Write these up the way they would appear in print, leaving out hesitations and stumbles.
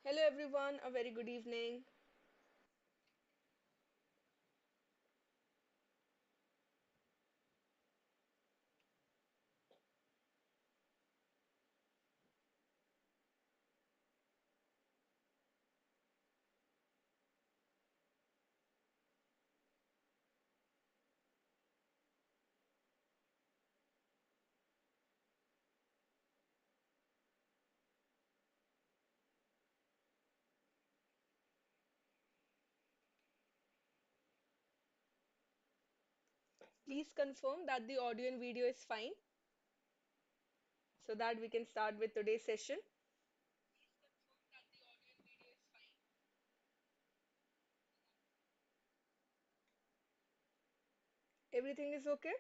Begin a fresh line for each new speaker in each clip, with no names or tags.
Hello everyone, a very good evening. Please confirm that the audio and video is fine so that we can start with today's session. Everything is okay?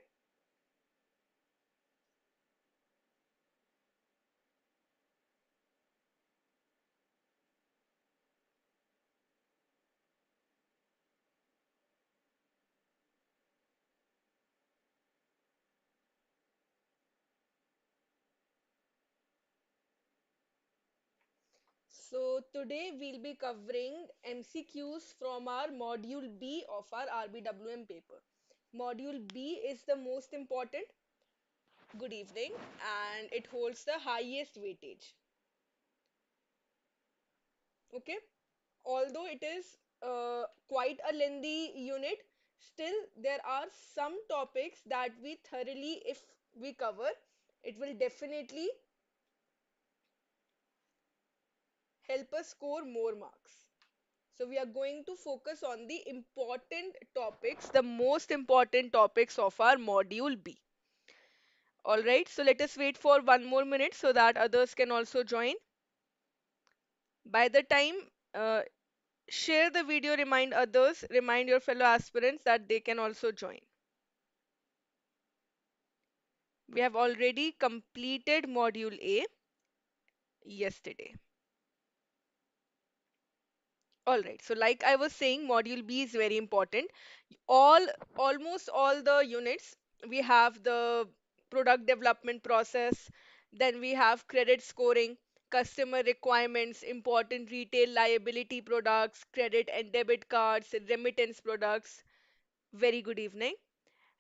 So today we'll be covering MCQs from our module B of our RBWM paper. Module B is the most important. Good evening, and it holds the highest weightage. Okay, although it is quite a lengthy unit, still there are some topics that we thoroughly, if we cover, it will definitely help us score more marks. So we are going to focus on the important topics, the most important topics of our module B. All right, so let us wait for 1 more minute so that others can also join. By the time, share the video, remind others, remind your fellow aspirants that they can also join. We have already completed module A yesterday. All right, so like I was saying, module B is very important. All Almost all the units, we have the product development process, then we have credit scoring, customer requirements, important retail liability products, credit and debit cards, remittance products. Very good evening.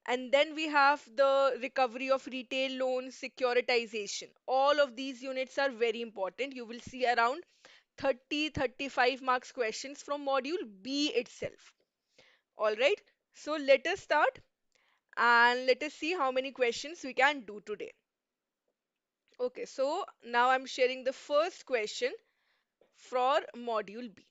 And then we have the recovery of retail loans, securitization. All of these units are very important. You will see around 35 marks questions from module B itself. All right. So let us start and let us see how many questions we can do today. Okay, so now I'm sharing the first question for module B.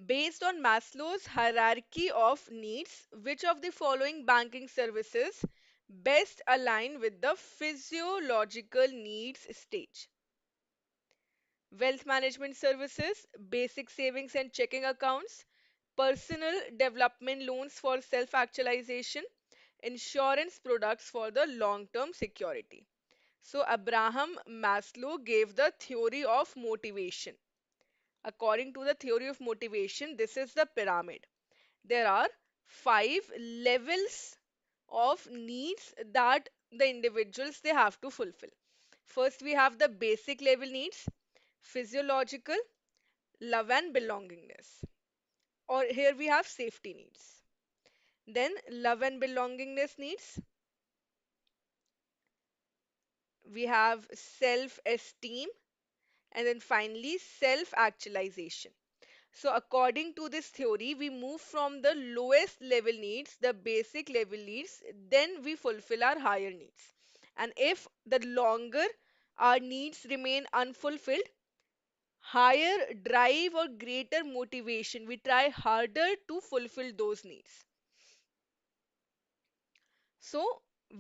Based on Maslow's hierarchy of needs, which of the following banking services best align with the physiological needs stage? Wealth management services, basic savings and checking accounts, personal development loans for self actualization, insurance products for the long term security. So, Abraham Maslow gave the theory of motivation. According to the theory of motivation, this is the pyramid. There are 5 levels of needs that the individuals they have to fulfill. First, we have the basic level needs, physiological, love and belongingness. Or here we have safety needs. Then love and belongingness needs. We have self-esteem, and then finally self-actualization. So according to this theory, we move from the lowest level needs, the basic level needs, then we fulfill our higher needs. And if the longer our needs remain unfulfilled, higher drive or greater motivation, we try harder to fulfill those needs. So,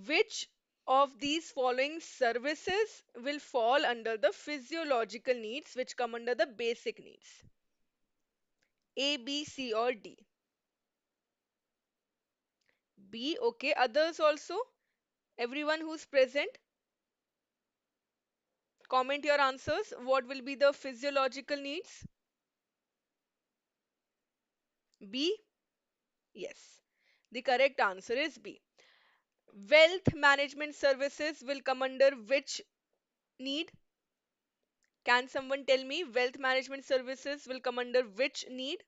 which of these following services will fall under the physiological needs, which come under the basic needs? A, B, C, or D? B, okay. Others also? Everyone who's present, comment your answers. What will be the physiological needs? B? Yes. The correct answer is B. Wealth management services will come under which need? Can someone tell me wealth management services will come under which need?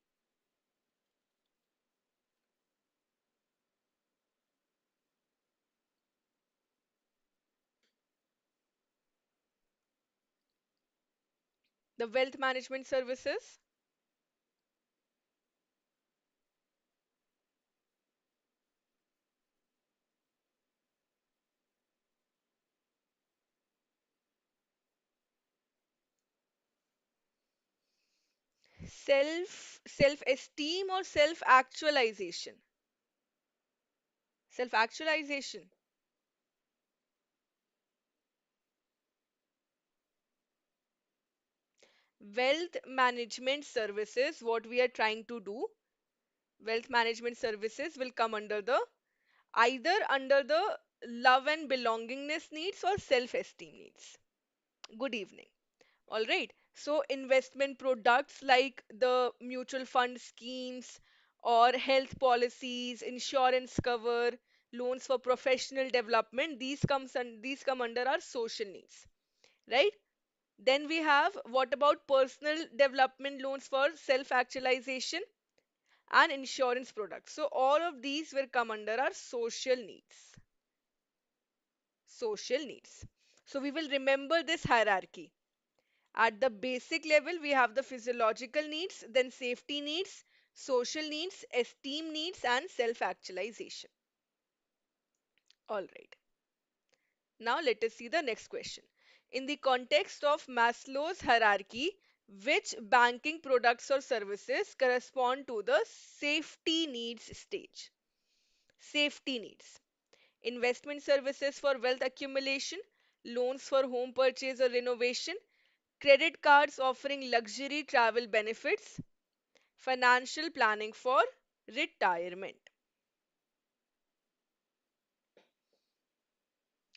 The wealth management services. Self esteem or self actualization? Self actualization. Wealth management services, what we are trying to do, wealth management services will come under the either under the love and belongingness needs or self esteem needs. Good evening. All right. So, investment products like the mutual fund schemes or health policies, insurance cover, loans for professional development, these come under our social needs, right? Then we have what about personal development loans for self actualization and insurance products. So, all of these will come under our social needs. Social needs. So, we will remember this hierarchy. At the basic level, we have the physiological needs, then safety needs, social needs, esteem needs, and self actualization. All right. Now, let us see the next question. In the context of Maslow's hierarchy, which banking products or services correspond to the safety needs stage? Safety needs. Investment services for wealth accumulation, loans for home purchase or renovation, credit cards offering luxury travel benefits, financial planning for retirement.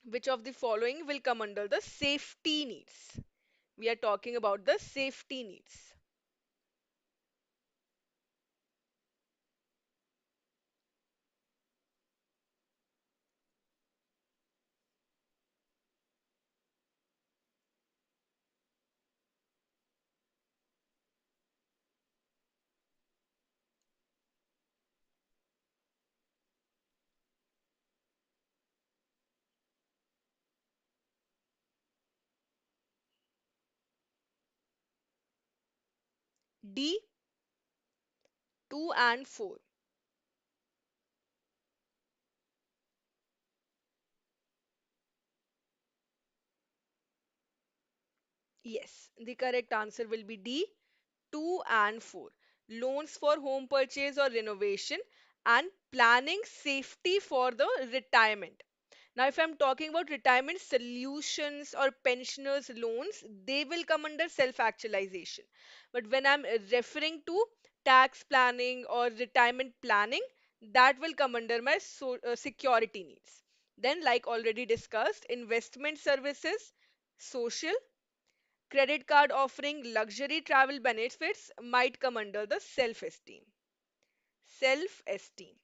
Which of the following will come under the safety needs? We are talking about the safety needs. D, 2 and 4. Yes, the correct answer will be D, 2 and 4. Loans for home purchase or renovation and planning safety for the retirement. Now, if I'm talking about retirement solutions or pensioners' loans, they will come under self actualization. But when I'm referring to tax planning or retirement planning, that will come under my security needs. Then, like already discussed, investment services, social, credit card offering luxury travel benefits might come under the self esteem. Self esteem.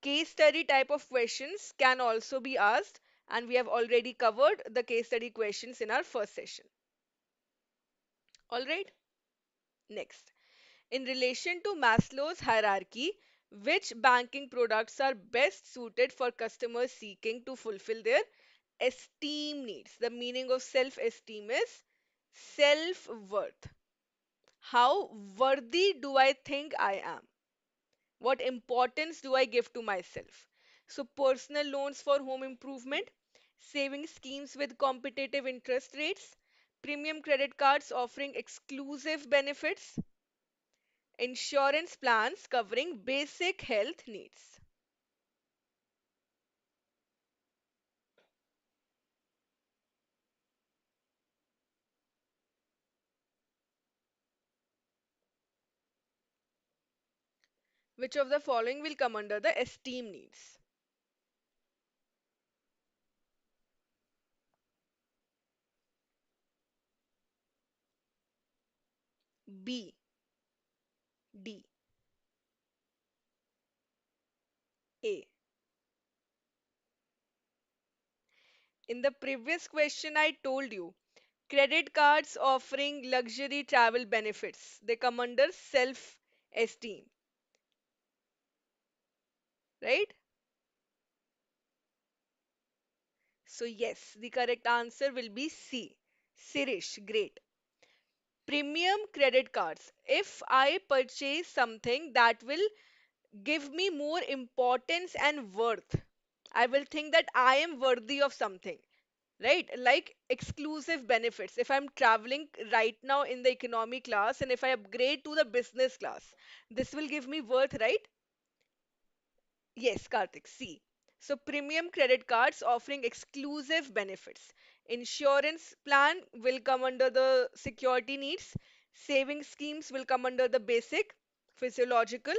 Case study type of questions can also be asked, and we have already covered the case study questions in our first session. All right, next. In relation to Maslow's hierarchy, which banking products are best suited for customers seeking to fulfill their esteem needs? The meaning of self esteem is self worth. How worthy do I think I am? What importance do I give to myself? So, personal loans for home improvement, saving schemes with competitive interest rates, premium credit cards offering exclusive benefits, insurance plans covering basic health needs. Which of the following will come under the esteem needs? B, D, A. In the previous question, I told you Credit cards offering luxury travel benefits. They come under self-esteem, right? So yes, the correct answer will be C. Sirish, great. Premium credit cards. If I purchase something that will give me more importance and worth, I will think that I am worthy of something, right? Like exclusive benefits. If I'm traveling right now in the economy class and if I upgrade to the business class, this will give me worth, right? Yes, Karthik. C. So premium credit cards offering exclusive benefits. Insurance plan will come under the security needs. Saving schemes will come under the basic physiological.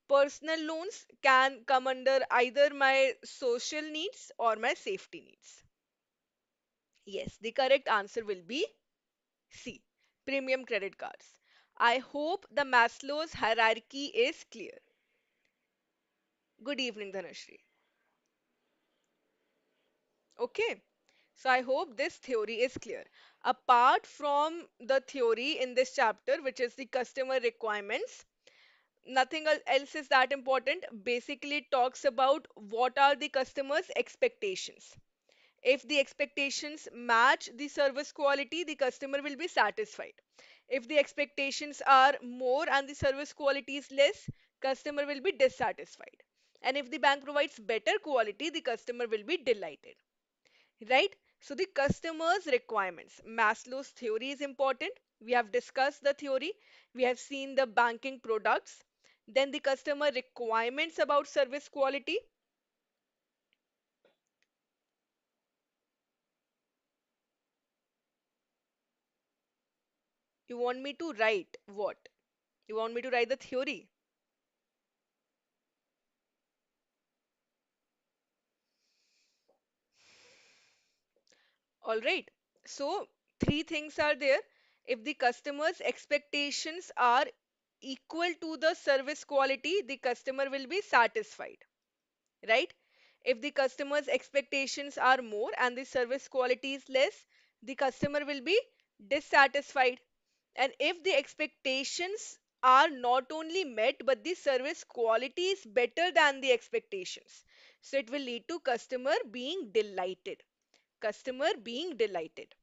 Personal loans can come under either my social needs or my safety needs. Yes, the correct answer will be C. Premium credit cards. I hope the Maslow's hierarchy is clear. Good evening, Dhanashri. Okay. So I hope this theory is clear. Apart from the theory in this chapter, which is the customer requirements, nothing else is that important. Basically, it talks about what are the customer's expectations. If the expectations match the service quality, the customer will be satisfied. If the expectations are more and the service quality is less, customer will be dissatisfied. And if the bank provides better quality, the customer will be delighted. Right? So the customer's requirements. Maslow's theory is important. We have discussed the theory. We have seen the banking products. Then the customer requirements about service quality. You want me to write what? You want me to write the theory? All right. So three things are there. If the customer's expectations are equal to the service quality, the customer will be satisfied. Right? If the customer's expectations are more and the service quality is less, the customer will be dissatisfied. And if the expectations are not only met, but the service quality is better than the expectations, so it will lead to customer being delighted. Customer being delighted.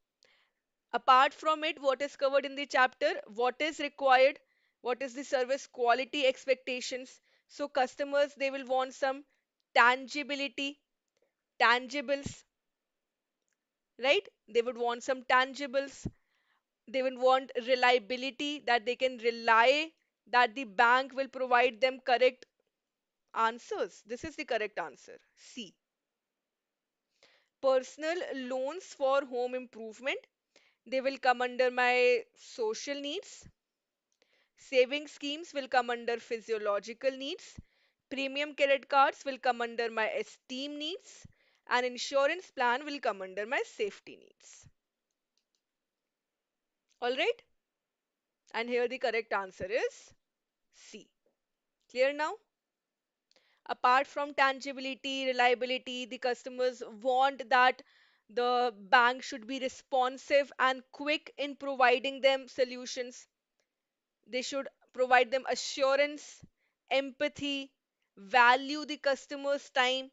Apart from it, what is covered in the chapter? What is required? What is the service quality expectations? So customers, they will want some tangibility, tangibles, right? They would want some tangibles. They would want reliability, that they can rely that the bank will provide them correct answers. This is the correct answer. C. Personal loans for home improvement. They will come under my social needs. Saving schemes will come under physiological needs. Premium credit cards will come under my esteem needs. And insurance plan will come under my safety needs. All right. And here the correct answer is C. Clear now? Apart from tangibility, reliability, the customers want that the bank should be responsive and quick in providing them solutions. They should provide them assurance, empathy, value the customer's time,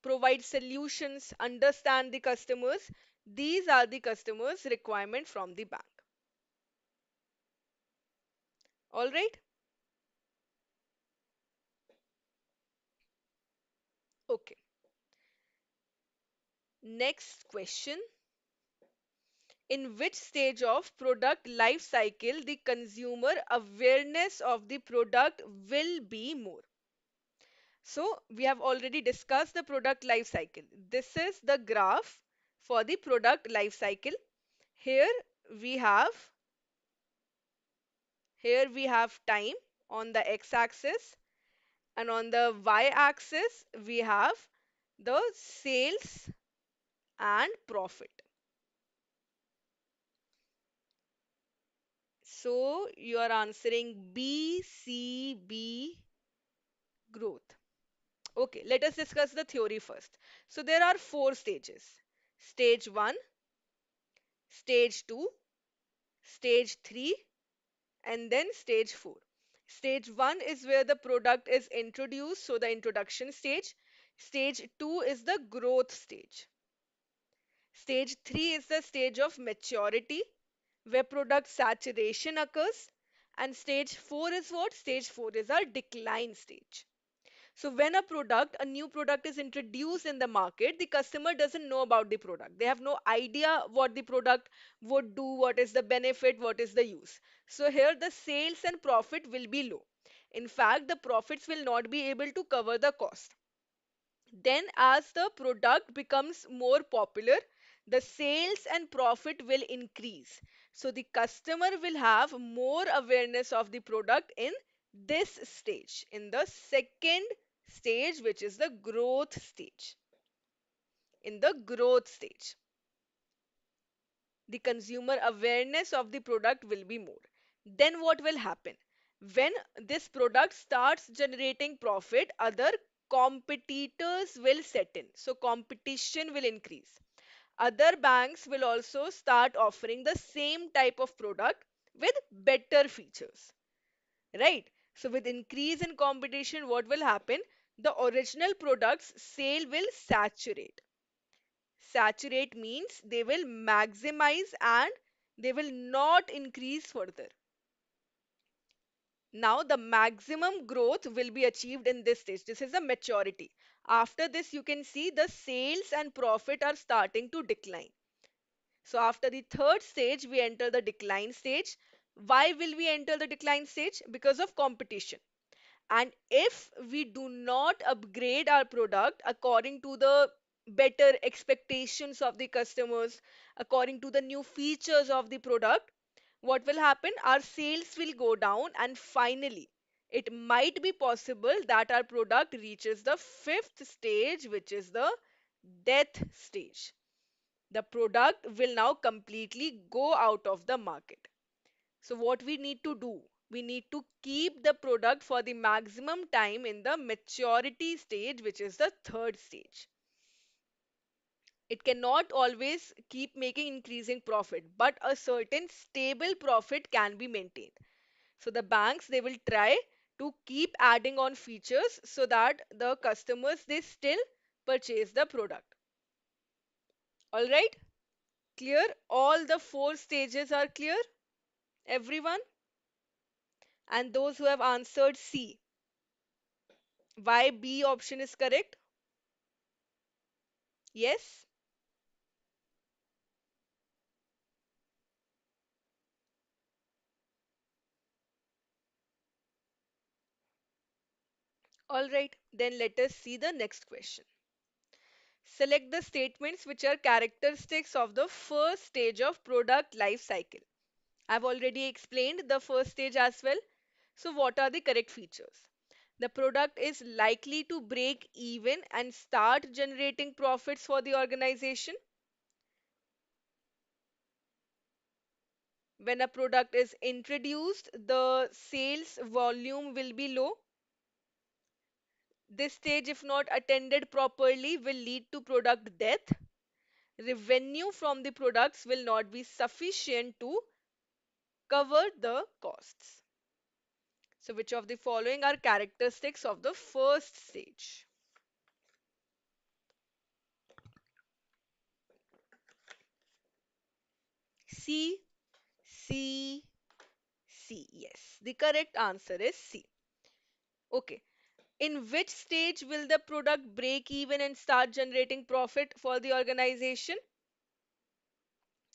provide solutions, understand the customers. These are the customers' requirement from the bank. All right. Okay. Next question. In which stage of product life cycle the consumer awareness of the product will be more? So we have already discussed the product life cycle. This is the graph for the product life cycle. Here we have here we have time on the x-axis, and on the y-axis we have the sales and profit. So you are answering B, C, B, growth. Okay, let us discuss the theory first. So there are four stages. Stage 1, stage 2, stage 3, and then stage 4. Stage 1 is where the product is introduced, so the introduction stage. Stage 2 is the growth stage. Stage 3 is the stage of maturity, where product saturation occurs. And stage 4 is what? Stage 4 is our decline stage. So when a new product is introduced in the market, the customer doesn't know about the product. They have no idea what the product would do, what is the benefit, what is the use. So here the sales and profit will be low. In fact, the profits will not be able to cover the cost. Then as the product becomes more popular, the sales and profit will increase. So the customer will have more awareness of the product in this stage, in the second stage, which is the growth stage. In the growth stage, the consumer awareness of the product will be more. Then what will happen? When this product starts generating profit, other competitors will set in. So competition will increase. Other banks will also start offering the same type of product with better features, right? So with increase in competition, what will happen? The original product's sale will saturate. Saturate means they will maximize and they will not increase further. Now the maximum growth will be achieved in this stage. This is the maturity. After this, you can see the sales and profit are starting to decline. So after the third stage, we enter the decline stage. Why will we enter the decline stage? Because of competition. And if we do not upgrade our product according to the better expectations of the customers, according to the new features of the product, what will happen? Our sales will go down, and finally, it might be possible that our product reaches the fifth stage, which is the death stage. The product will now completely go out of the market. So what we need to do? We need to keep the product for the maximum time in the maturity stage, which is the third stage. It cannot always keep making increasing profit, but a certain stable profit can be maintained. So the banks, they will try to keep adding on features so that the customers, they still purchase the product. All right? Clear? All the four stages are clear? Everyone? And those who have answered C, why B option is correct? Yes? All right, then let us see the next question. Select the statements which are characteristics of the first stage of product life cycle. I've already explained the first stage as well. So what are the correct features? The product is likely to break even and start generating profits for the organization. When a product is introduced, the sales volume will be low. This stage, if not attended properly, will lead to product death. Revenue from the products will not be sufficient to cover the costs. So, which of the following are characteristics of the first stage? C, C, C. Yes, the correct answer is C. Okay. In which stage will the product break even and start generating profit for the organization?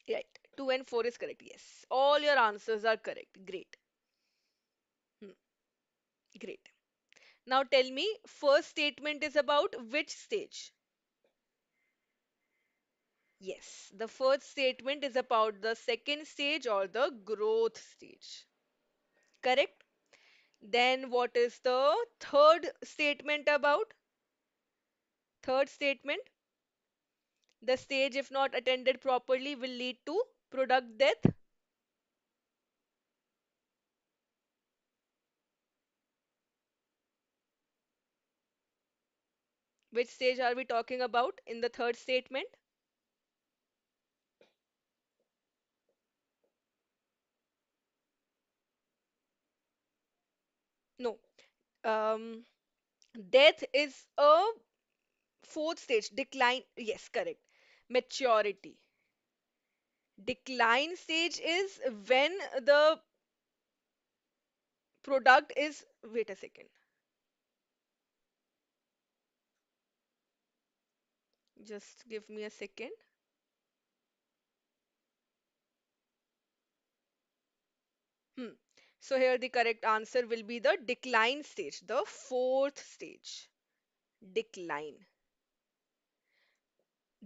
Right. 2 and 4 is correct. Yes. All your answers are correct. Great. Hmm. Great. Now tell me, first statement is about which stage? Yes, the first statement is about the second stage or the growth stage. Correct? Then what is the third statement about? Third statement, the stage, if not attended properly, will lead to product death. Which stage are we talking about in the third statement? No. Um, Death is a fourth stage. Decline. Yes, correct. Maturity. Decline stage is when the product is. Wait a second. Just give me a second. Hmm. So here the correct answer will be the decline stage, the fourth stage. Decline.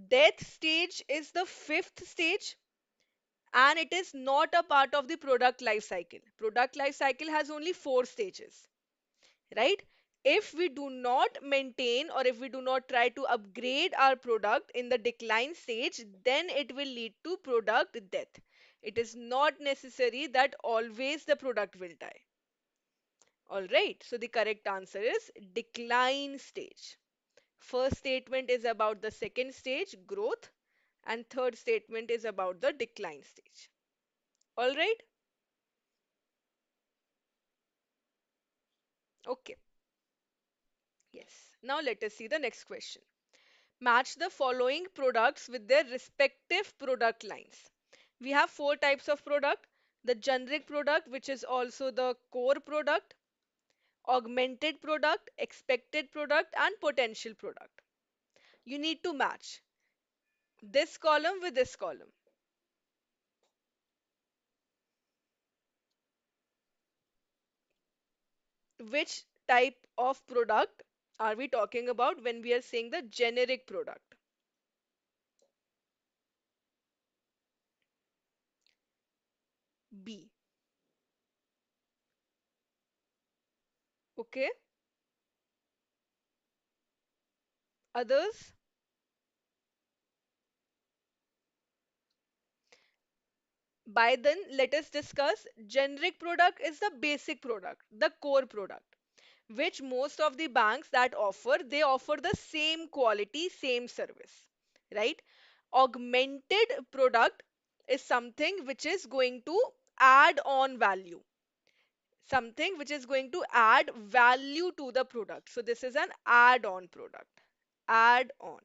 Death stage is the fifth stage, and it is not a part of the product life cycle. Product life cycle has only four stages, right? If we do not maintain or if we do not try to upgrade our product in the decline stage, then it will lead to product death. It is not necessary that always the product will die. All right, so the correct answer is decline stage. First statement is about the second stage, growth, and third statement is about the decline stage. All right, okay, yes. Now let us see the next question. Match the following products with their respective product lines. We have four types of product: the generic product, which is also the core product, augmented product, expected product, and potential product. You need to match this column with this column. Which type of product are we talking about when we are saying the generic product? B. Okay. Others? By then, let us discuss generic product is the basic product, the core product, which most of the banks that offer, they offer the same quality, same service, right? Augmented product is something which is going to add on value, something which is going to add value to the product. So this is an add-on product. Add-on.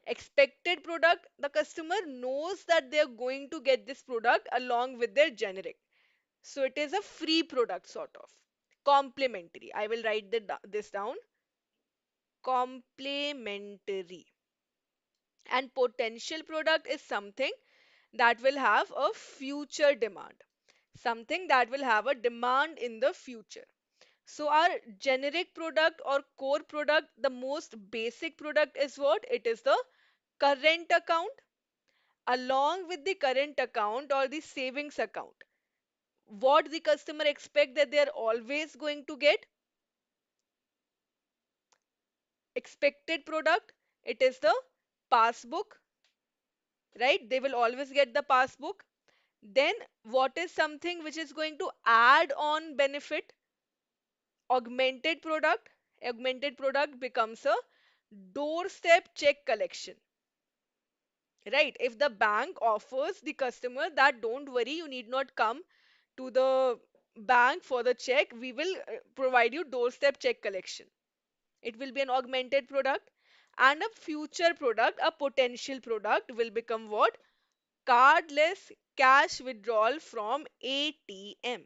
Expected product, the customer knows that they're going to get this product along with their generic. So it is a free product sort of. Complementary. I will write this down. Complementary. And potential product is something that will have a future demand. Something that will have a demand in the future. So our generic product or core product, the most basic product is what? It is the current account. Along with the current account or the savings account, what the customer expect that they are always going to get? Expected product, it is the passbook, right? They will always get the passbook. Then what is something which is going to add on benefit? Augmented product. Augmented product becomes a doorstep check collection, right? If the bank offers the customer that don't worry, you need not come to the bank for the check, we will provide you doorstep check collection. It will be an augmented product. And a future product, a potential product, will become what? Cardless cash withdrawal from ATM.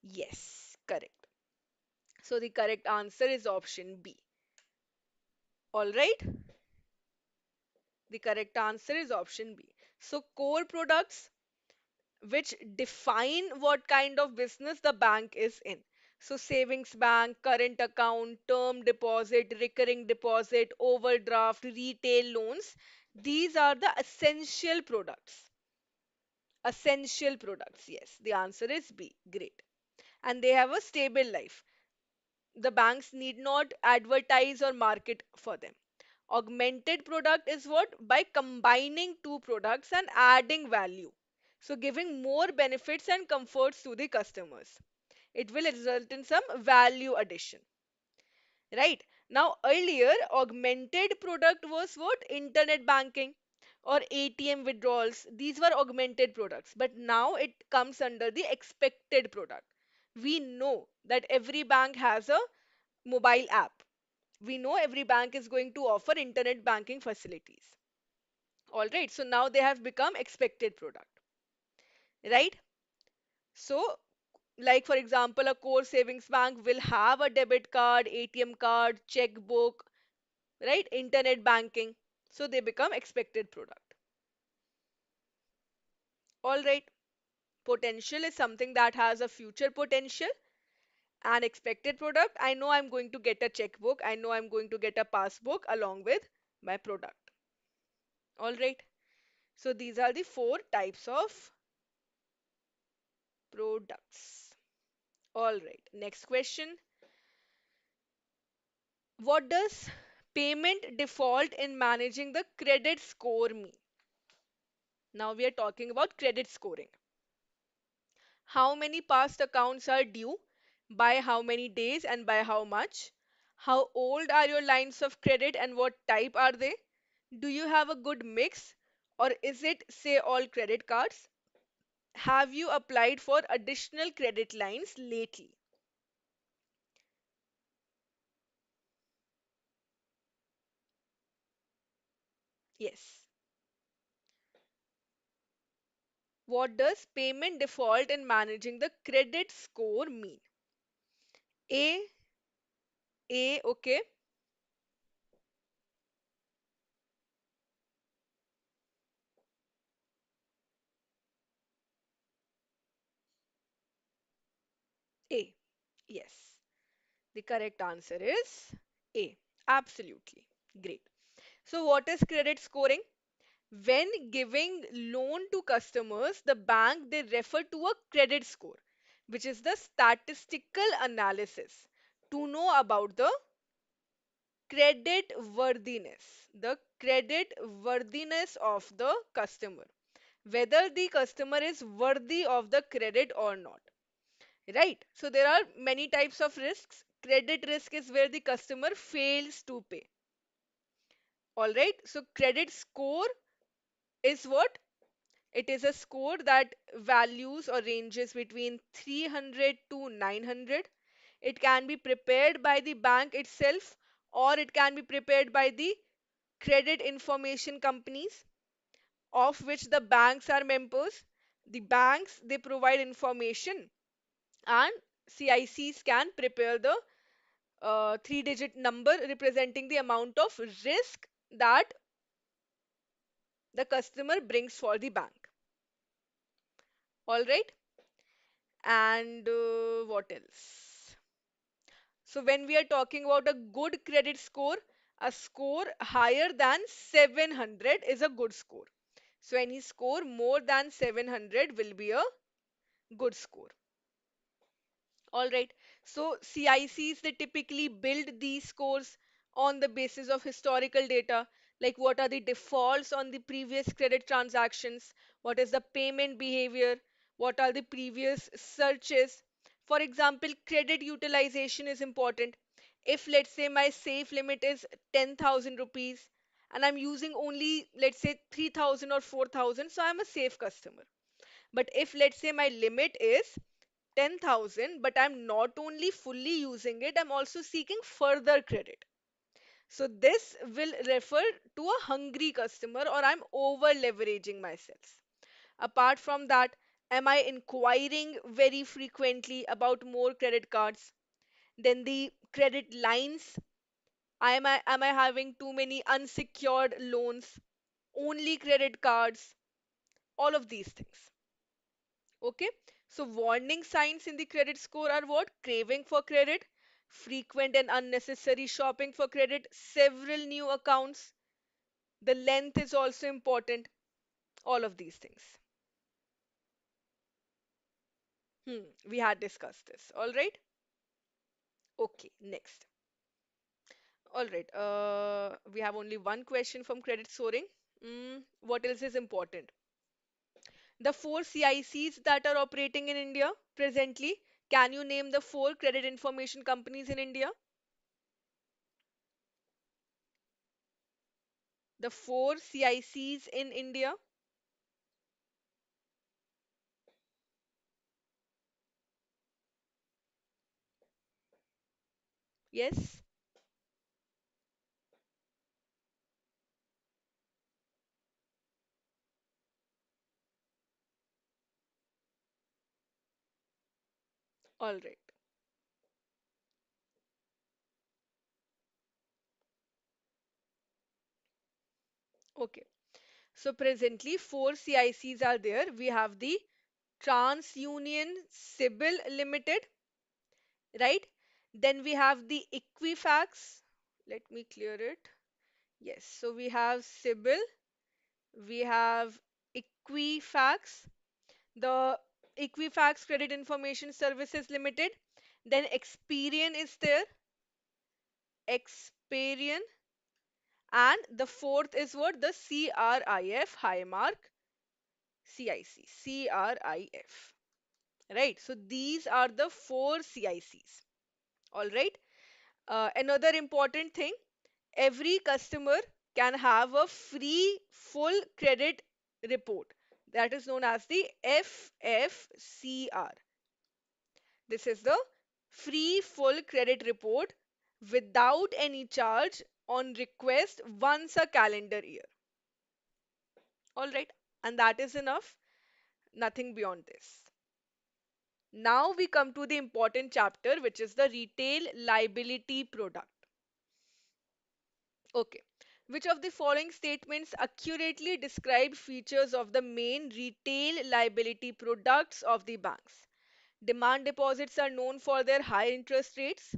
Yes, correct. So the correct answer is option B. All right, the correct answer is option B. So core products which define what kind of business the bank is in. So savings bank, current account, term deposit, recurring deposit, overdraft, retail loans. These are the essential products. Essential products. Yes, the answer is B. Great. And they have a stable life. The banks need not advertise or market for them. Augmented product is what? By combining two products and adding value. So giving more benefits and comforts to the customers. It will result in some value addition. Right? Now earlier augmented product was what? Internet banking or ATM withdrawals. These were augmented products. But now it comes under the expected product. We know that every bank has a mobile app. We know every bank is going to offer internet banking facilities. All right, so now they have become expected product, right? So, like for example, a core savings bank will have a debit card, ATM card, checkbook, right? Internet banking. So they become expected product. All right, potential is something that has a future potential. An expected product, I know I'm going to get a checkbook, I know I'm going to get a passbook along with my product. All right, so these are the four types of products. All right, next question. What does payment default in managing the credit score mean? Now we are talking about credit scoring. How many past accounts are due, by how many days and by how much? How old are your lines of credit and what type are they? Do you have a good mix, or is it, say, all credit cards? Have you applied for additional credit lines lately? Yes. What does payment default in managing the credit score mean? A, okay. A. Yes. The correct answer is A. Absolutely. Great. So, what is credit scoring? When giving loan to customers, the bank they refer to a credit score, which is the statistical analysis to know about the credit worthiness of the customer, whether the customer is worthy of the credit or not. Right? So there are many types of risks. Credit risk is where the customer fails to pay. All right. So credit score is what? It is a score that values or ranges between 300 to 900. It can be prepared by the bank itself, or it can be prepared by the credit information companies of which the banks are members. The banks they provide information, and CICs can prepare the three-digit number representing the amount of risk that the customer brings for the bank. All right. And what else? So when we are talking about a good credit score, a score higher than 700 is a good score. So any score more than 700 will be a good score. All right. So CICs they typically build these scores on the basis of historical data, like what are the defaults on the previous credit transactions, what is the payment behavior, what are the previous searches. For example, credit utilization is important. If let's say my safe limit is 10,000 rupees and I'm using only let's say 3,000 or 4,000, so I'm a safe customer. But if let's say my limit is 10,000, but I'm not only fully using it, I'm also seeking further credit. So this will refer to a hungry customer, or I'm over leveraging myself. Apart from that, am I inquiring very frequently about more credit cards? Then the credit lines. Am I having too many unsecured loans? Only credit cards? All of these things. Okay, so warning signs in the credit score are what? Craving for credit, frequent and unnecessary shopping for credit, several new accounts. The length is also important. All of these things. We had discussed this. All right. Okay, next. All right. We have only one question from credit scoring. What else is important? The four CICs that are operating in India presently. Can you name the four credit information companies in India? The four CICs in India. Yes? All right. Okay. So presently, four CICs are there. We have the TransUnion Sibyl Limited, right? Then we have the Equifax. Let me clear it. Yes. So we have Sibyl, we have Equifax, the Equifax Credit Information Services Limited. Then Experian is there, Experian, and the fourth is what? The CRIF, Highmark, CIC, CRIF. Right. So these are the four CICs. All right. Another important thing, every customer can have a free full credit report that is known as the FFCR. This is the free full credit report without any charge on request once a calendar year. All right, and that is enough, nothing beyond this. Now we come to the important chapter, which is the retail liability product. Okay. Which of the following statements accurately describe features of the main retail liability products of the banks? Demand deposits are known for their high interest rates.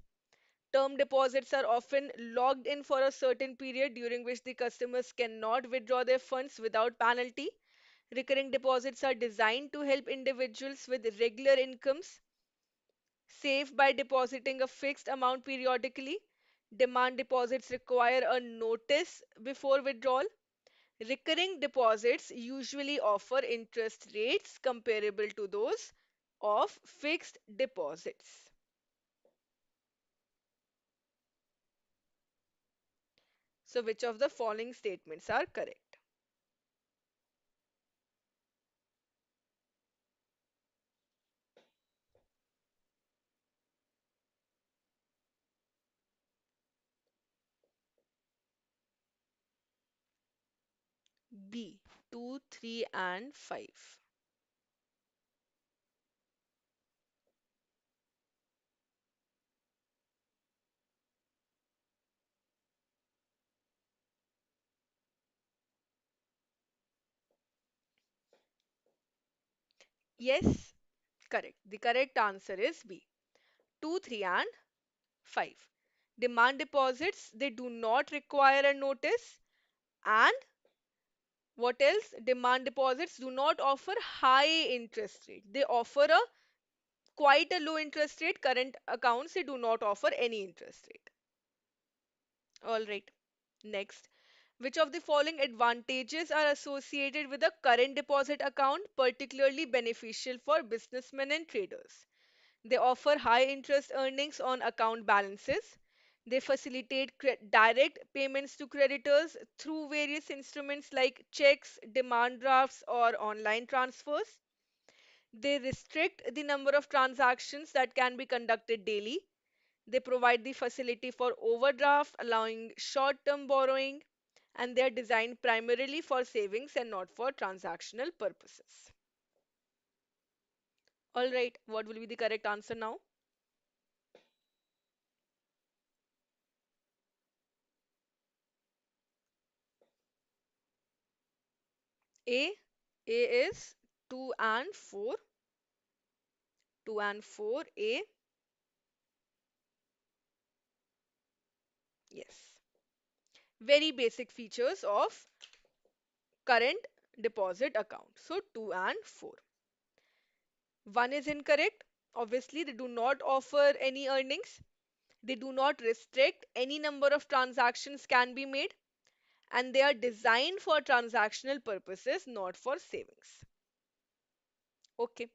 Term deposits are often locked in for a certain period during which the customers cannot withdraw their funds without penalty. Recurring deposits are designed to help individuals with regular incomes save by depositing a fixed amount periodically. Demand deposits require a notice before withdrawal. Recurring deposits usually offer interest rates comparable to those of fixed deposits. So, which of the following statements are correct? B, 2, 3, and 5. Yes, correct. The correct answer is B, 2, 3, and 5. Demand deposits, they do not require a notice. And what else? Demand deposits do not offer high interest rate. They offer a quite a low interest rate. Current accounts, they do not offer any interest rate. All right. Next, which of the following advantages are associated with a current deposit account, particularly beneficial for businessmen and traders? They offer high interest earnings on account balances. They facilitate direct payments to creditors through various instruments like checks, demand drafts, or online transfers. They restrict the number of transactions that can be conducted daily. They provide the facility for overdraft, allowing short term borrowing, and they are designed primarily for savings and not for transactional purposes. All right, what will be the correct answer now? A. A is 2 and 4. 2 and 4. A. Yes. Very basic features of current deposit account. So 2 and 4. 1 is incorrect. Obviously, they do not offer any earnings. They do not restrict any number of transactions can be made, and they are designed for transactional purposes, not for savings. Okay.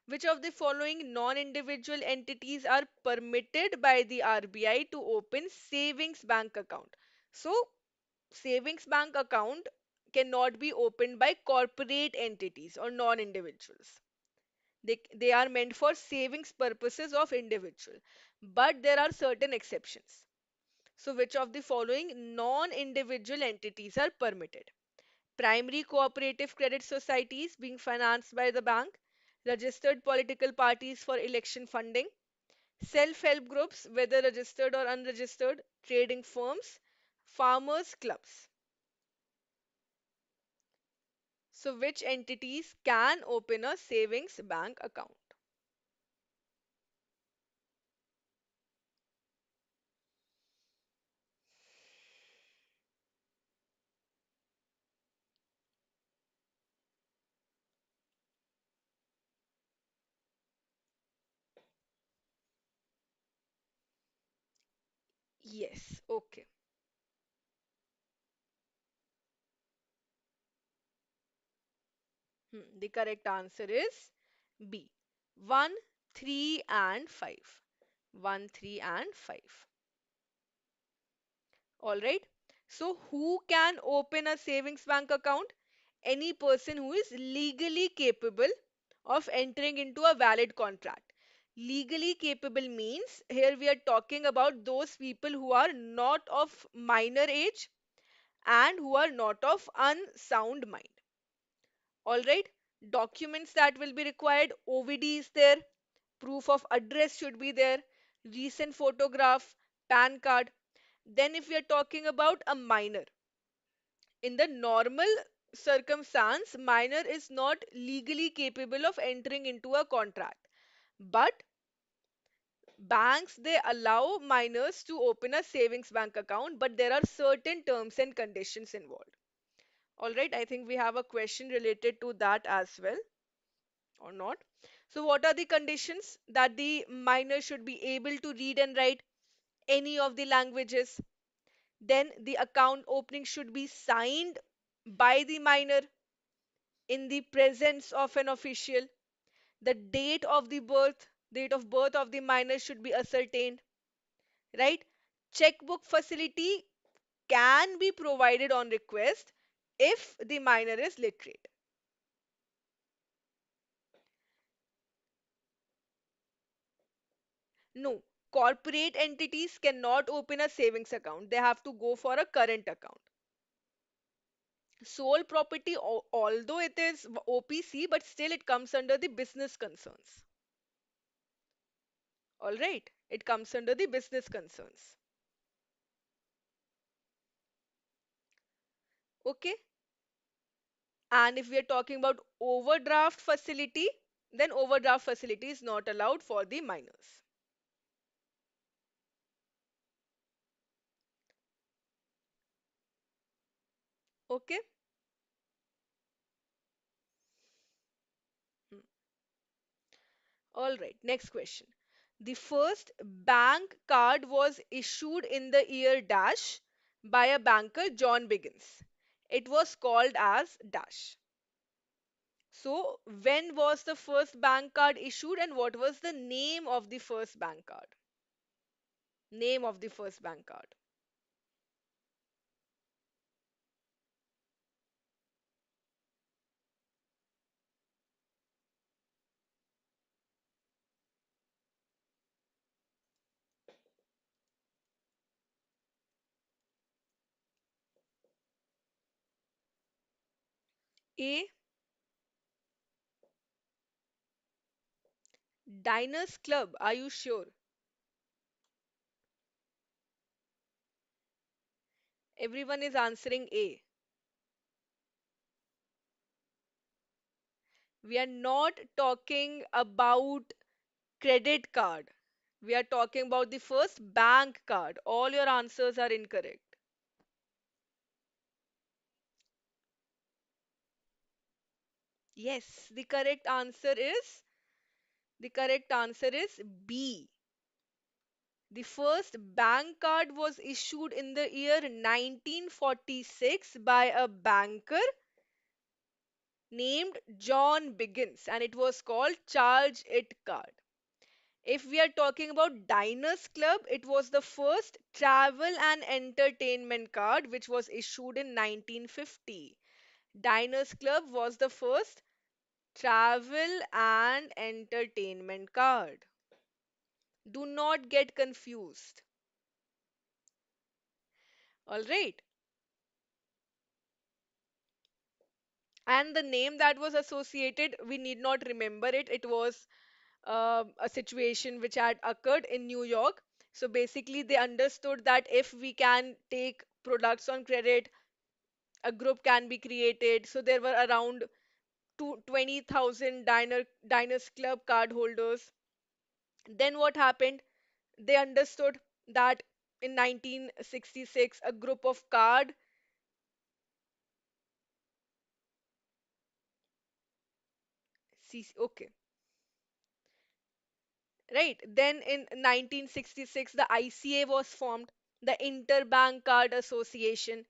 Which of the following non-individual entities are permitted by the RBI to open savings bank account? So, savings bank account cannot be opened by corporate entities or non-individuals. They are meant for savings purposes of individual. But there are certain exceptions. So which of the following non-individual entities are permitted? Primary cooperative credit societies being financed by the bank, registered political parties for election funding, self-help groups, whether registered or unregistered, trading firms, farmers clubs. So which entities can open a savings bank account? Yes, okay. The correct answer is B. 1, 3 and 5. 1, 3 and 5. All right. So who can open a savings bank account? Any person who is legally capable of entering into a valid contract. Legally capable means here we are talking about those people who are not of minor age and who are not of unsound mind. All right. Documents that will be required: OVD is there, proof of address should be there, recent photograph, PAN card. Then, if we are talking about a minor, in the normal circumstance, minor is not legally capable of entering into a contract. But banks, they allow minors to open a savings bank account, but there are certain terms and conditions involved. All right, I think we have a question related to that as well, or not. So, what are the conditions? That the minor should be able to read and write any of the languages. Then the account opening should be signed by the minor in the presence of an official. The date of birth of the minor should be ascertained, right? Checkbook facility can be provided on request if the minor is literate. No, corporate entities cannot open a savings account. They have to go for a current account. Sole property, although it is OPC, but still it comes under the business concerns. All right, it comes under the business concerns. Okay, and if we are talking about overdraft facility, then overdraft facility is not allowed for the minors. Okay. Hmm. All right, next question. The first bank card was issued in the year dash by a banker John Biggins. It was called as dash. So, when was the first bank card issued and what was the name of the first bank card? Name of the first bank card. A. Diners Club. Are you sure? Everyone is answering A. We are not talking about credit card. We are talking about the first bank card. All your answers are incorrect. Yes, the correct answer is B. The first bank card was issued in the year 1946 by a banker named John Biggins, and it was called Charge It Card. If we are talking about Diners Club, it was the first travel and entertainment card which was issued in 1950. Diners Club was the first. Travel and entertainment card. Do not get confused. All right. And the name that was associated, we need not remember it. It was a situation which had occurred in New York. So basically, they understood that if we can take products on credit, a group can be created. So there were around 20,000 Diners Club card holders. Then what happened? They understood that in 1966, a group of card, okay, right. Then in 1966, the ICA was formed, the Interbank Card Association.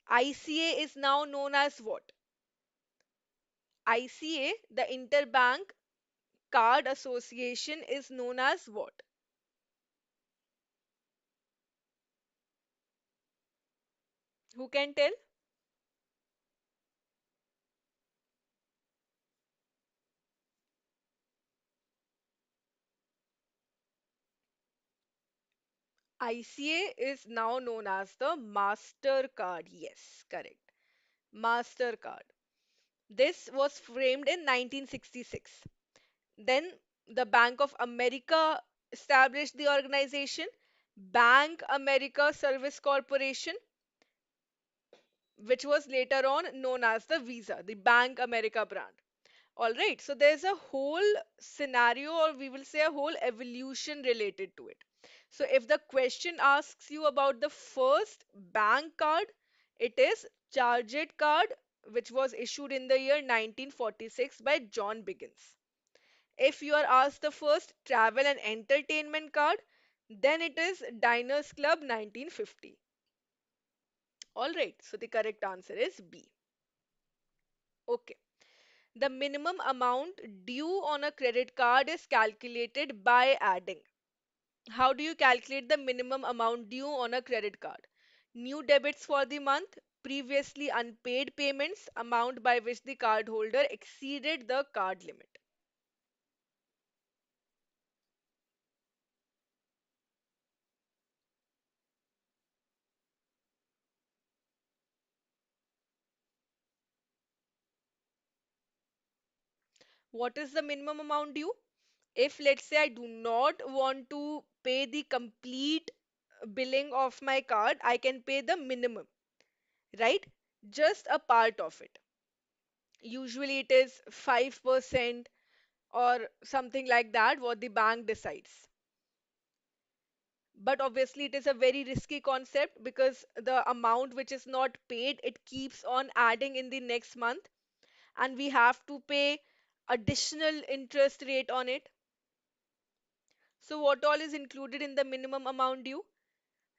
ICA is now known as what? ICA, the Interbank Card Association, is known as what? Who can tell? ICA is now known as the MasterCard. Yes, correct. MasterCard. This was framed in 1966. Then the Bank of America established the organization, Bank America Service Corporation, which was later on known as the Visa, the Bank America brand. All right, so there's a whole scenario, or we will say a whole evolution related to it. So if the question asks you about the first bank card, it is Charged card, which was issued in the year 1946 by John Biggins. If you are asked the first travel and entertainment card, then it is Diners Club 1950. All right, so the correct answer is B. Okay. The minimum amount due on a credit card is calculated by adding. How do you calculate the minimum amount due on a credit card? New debits for the month, previously unpaid payments, amount by which the cardholder exceeded the card limit. What is the minimum amount due? If let's say I do not want to pay the complete billing of my card, I can pay the minimum, right? Just a part of it. Usually it is 5% or something like that, what the bank decides. But obviously, it is a very risky concept because the amount which is not paid, it keeps on adding in the next month, and we have to pay additional interest rate on it. So, what all is included in the minimum amount due?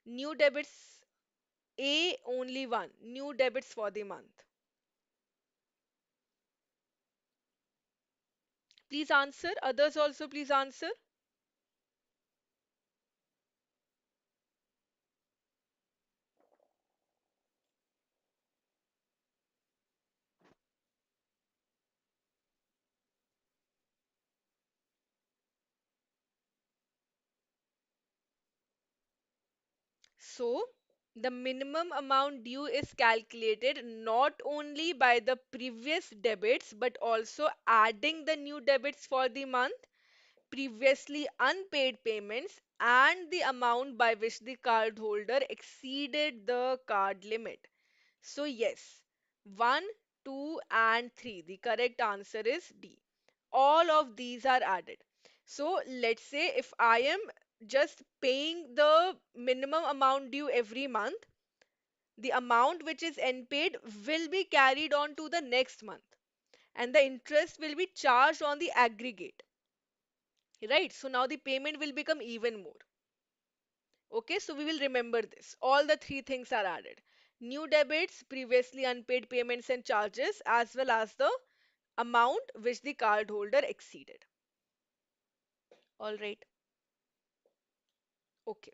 New debits, A, only one. New debits for the month. Please answer. Others also, please answer. So, the minimum amount due is calculated not only by the previous debits but also adding the new debits for the month, previously unpaid payments, and the amount by which the cardholder exceeded the card limit. So, yes, 1, 2, and 3. The correct answer is D. All of these are added. So, let's say if I am just paying the minimum amount due every month, the amount which is unpaid will be carried on to the next month, and the interest will be charged on the aggregate. Right? So, now the payment will become even more. Okay, so we will remember this. All the three things are added. New debits, previously unpaid payments and charges, as well as the amount which the cardholder exceeded. All right. Okay.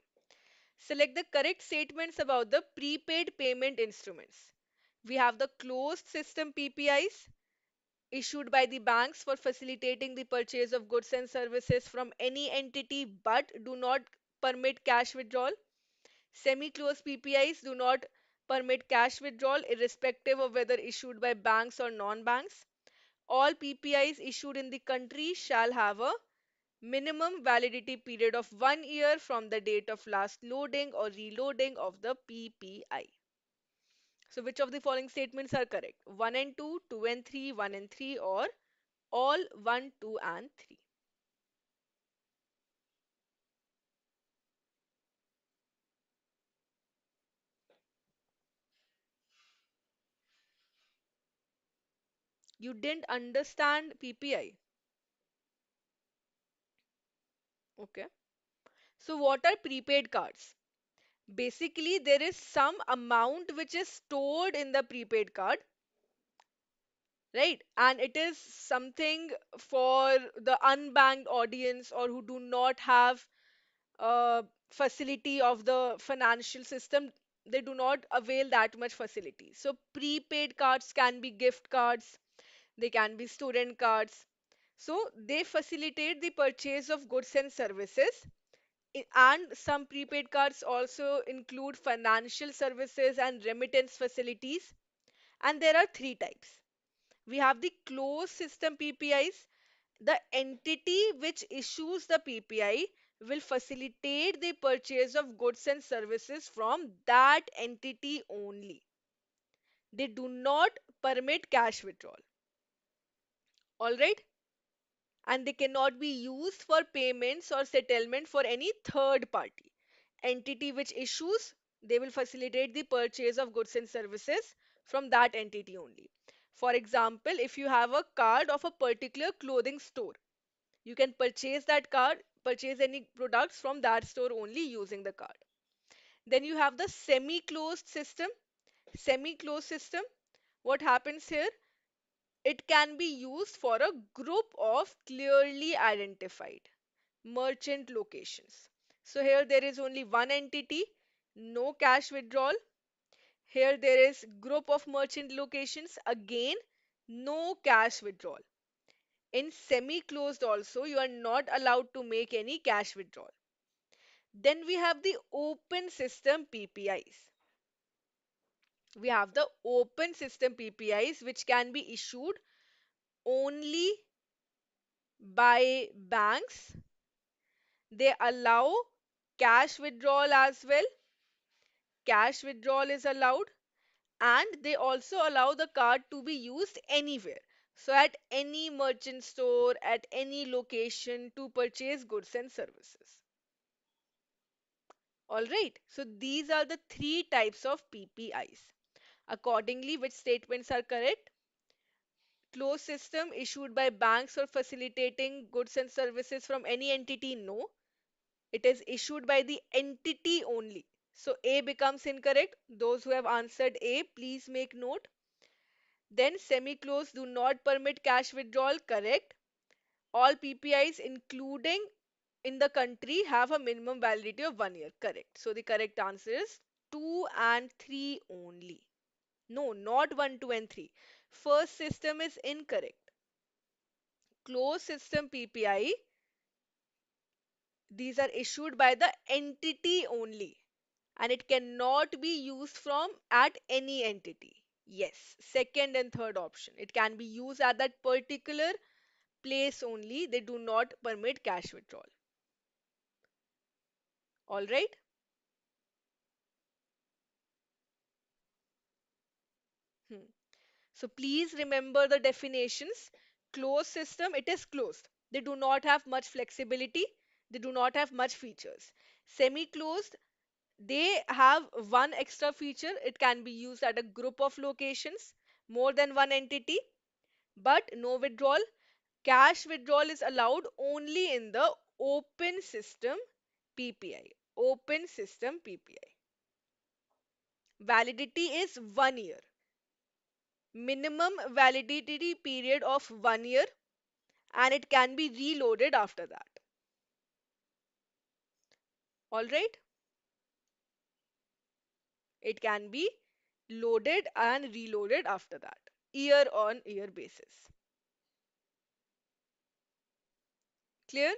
Select the correct statements about the prepaid payment instruments. We have the closed system PPIs, issued by the banks for facilitating the purchase of goods and services from any entity but do not permit cash withdrawal. Semi-closed PPIs do not permit cash withdrawal irrespective of whether issued by banks or non-banks. All PPIs issued in the country shall have a minimum validity period of 1 year from the date of last loading or reloading of the PPI. So which of the following statements are correct? 1 and 2, 2 and 3, 1 and 3, or all 1, 2 and 3? You didn't understand PPI. Okay. So what are prepaid cards? Basically, there is some amount which is stored in the prepaid card, right? And it is something for the unbanked audience or who do not have facility of the financial system. They do not avail that much facility. So prepaid cards can be gift cards, they can be student cards. So they facilitate the purchase of goods and services. And some prepaid cards also include financial services and remittance facilities. And there are three types. We have the closed system PPIs. The entity which issues the PPI will facilitate the purchase of goods and services from that entity only. They do not permit cash withdrawal. All right? And they cannot be used for payments or settlement for any third party. Entity which issues, they will facilitate the purchase of goods and services from that entity only. For example, if you have a card of a particular clothing store, you can purchase that card, purchase any products from that store only using the card. Then you have the semi-closed system. Semi-closed system, what happens here? It can be used for a group of clearly identified merchant locations. So here there is only one entity, no cash withdrawal. Here there is group of merchant locations, again no cash withdrawal. In semi-closed also, you are not allowed to make any cash withdrawal. Then we have the open system PPIs. We have the open system PPIs which can be issued only by banks. They allow cash withdrawal as well. Cash withdrawal is allowed, and they also allow the card to be used anywhere. So at any merchant store, at any location to purchase goods and services. All right. So these are the three types of PPIs. Accordingly, which statements are correct? Closed system issued by banks or facilitating goods and services from any entity? No. It is issued by the entity only. So A becomes incorrect. Those who have answered A, please make note. Then semi-closed do not permit cash withdrawal. Correct. All PPIs, including in the country, have a minimum validity of 1 year. Correct. So the correct answer is 2 and 3 only. No, not 1, 2, and 3. First system is incorrect. Closed system PPI, these are issued by the entity only, and it cannot be used from at any entity. Yes, second and third option. It can be used at that particular place only. They do not permit cash withdrawal. All right. Hmm. So please remember the definitions. Closed system, it is closed. They do not have much flexibility. They do not have much features. Semi-closed, they have one extra feature. It can be used at a group of locations, more than one entity, but no withdrawal. Cash withdrawal is allowed only in the open system PPI. Open system PPI. Validity is 1 year. Minimum validity period of 1 year, and it can be reloaded after that. All right. It can be loaded and reloaded after that, year on year basis. Clear?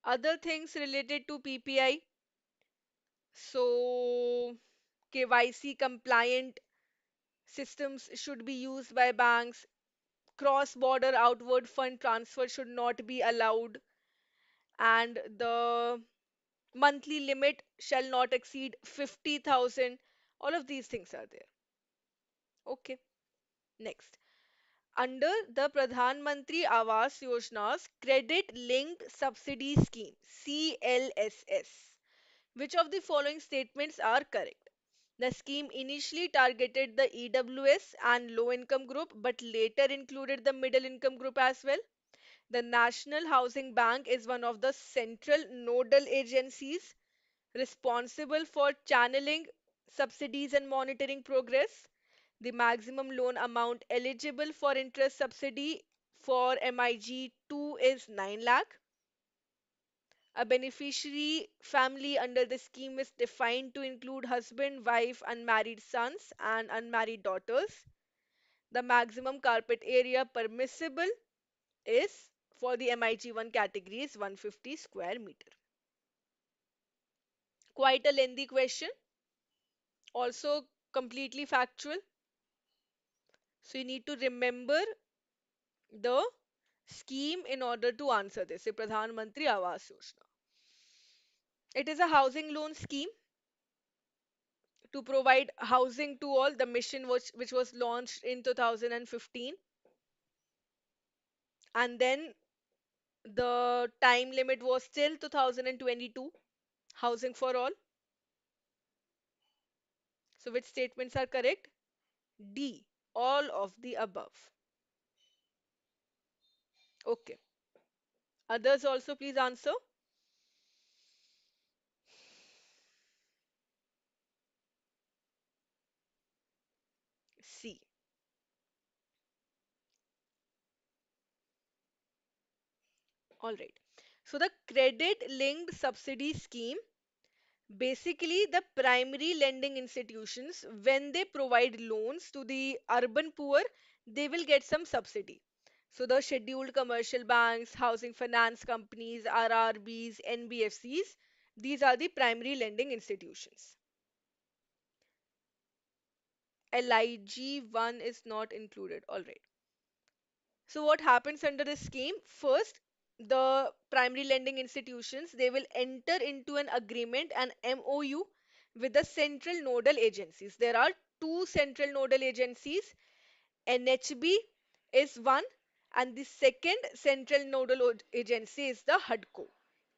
Other things related to PPI. So, KYC compliant systems should be used by banks. Cross border outward fund transfer should not be allowed. And the monthly limit shall not exceed 50,000. All of these things are there. Okay. Next. Under the Pradhan Mantri Awas Yojana's Credit Linked Subsidy Scheme, CLSS, which of the following statements are correct? The scheme initially targeted the EWS and low income group, but later included the middle income group as well. The National Housing Bank is one of the central nodal agencies responsible for channeling subsidies and monitoring progress. The maximum loan amount eligible for interest subsidy for MIG 2 is 9 lakh. A beneficiary family under the scheme is defined to include husband, wife, unmarried sons, and unmarried daughters. The maximum carpet area permissible is for the MIG 1 category is 150 square meter. Quite a lengthy question, also completely factual. So you need to remember the scheme in order to answer this. The Pradhan Mantri Awas Yojana. It is a housing loan scheme to provide housing to all. The mission which was launched in 2015, and then the time limit was till 2022. Housing for all. So which statements are correct? D. All of the above. Okay. Others also please answer. C. All right. So the credit linked subsidy scheme, basically the primary lending institutions, when they provide loans to the urban poor, they will get some subsidy. So the scheduled commercial banks, housing finance companies, RRBs, NBFCs, these are the primary lending institutions. LIG1 is not included. All right. So what happens under this scheme? First, the primary lending institutions, they will enter into an agreement, an MOU, with the central nodal agencies. There are two central nodal agencies. NHB is one, and the second central nodal agency is the HUDCO.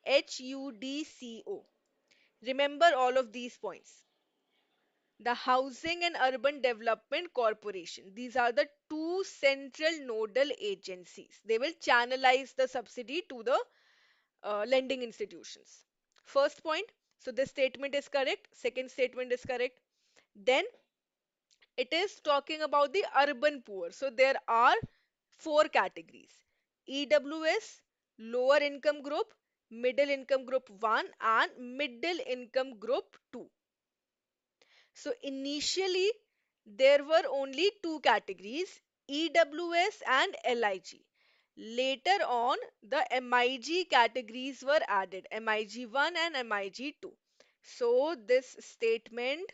HUDCO. Remember all of these points. The Housing and Urban Development Corporation. These are the two central nodal agencies. They will channelize the subsidy to the lending institutions. First point. So this statement is correct. Second statement is correct. Then it is talking about the urban poor. So there are four categories: EWS, lower income group, middle income group 1, and middle income group 2. So initially, there were only two categories, EWS and LIG. Later on, the MIG categories were added, MIG1 and MIG2. So this statement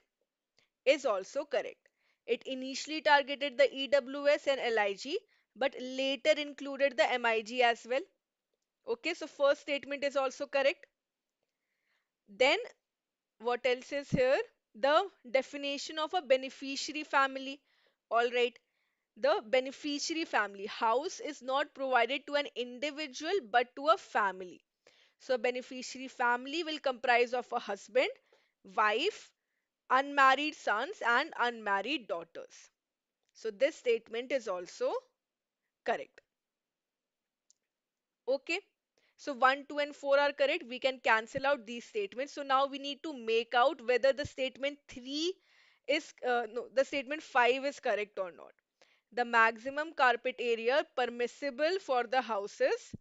is also correct. It initially targeted the EWS and LIG, but later included the MIG as well. Okay, so first statement is also correct. Then what else is here? The definition of a beneficiary family. All right. The beneficiary family house is not provided to an individual but to a family. So, a beneficiary family will comprise of a husband, wife, unmarried sons, and unmarried daughters. So, this statement is also correct. Okay. So 1, 2, and 4 are correct. We can cancel out these statements. So now we need to make out whether the statement 3 is, no, the statement 5 is correct or not. The maximum carpet area permissible for the houses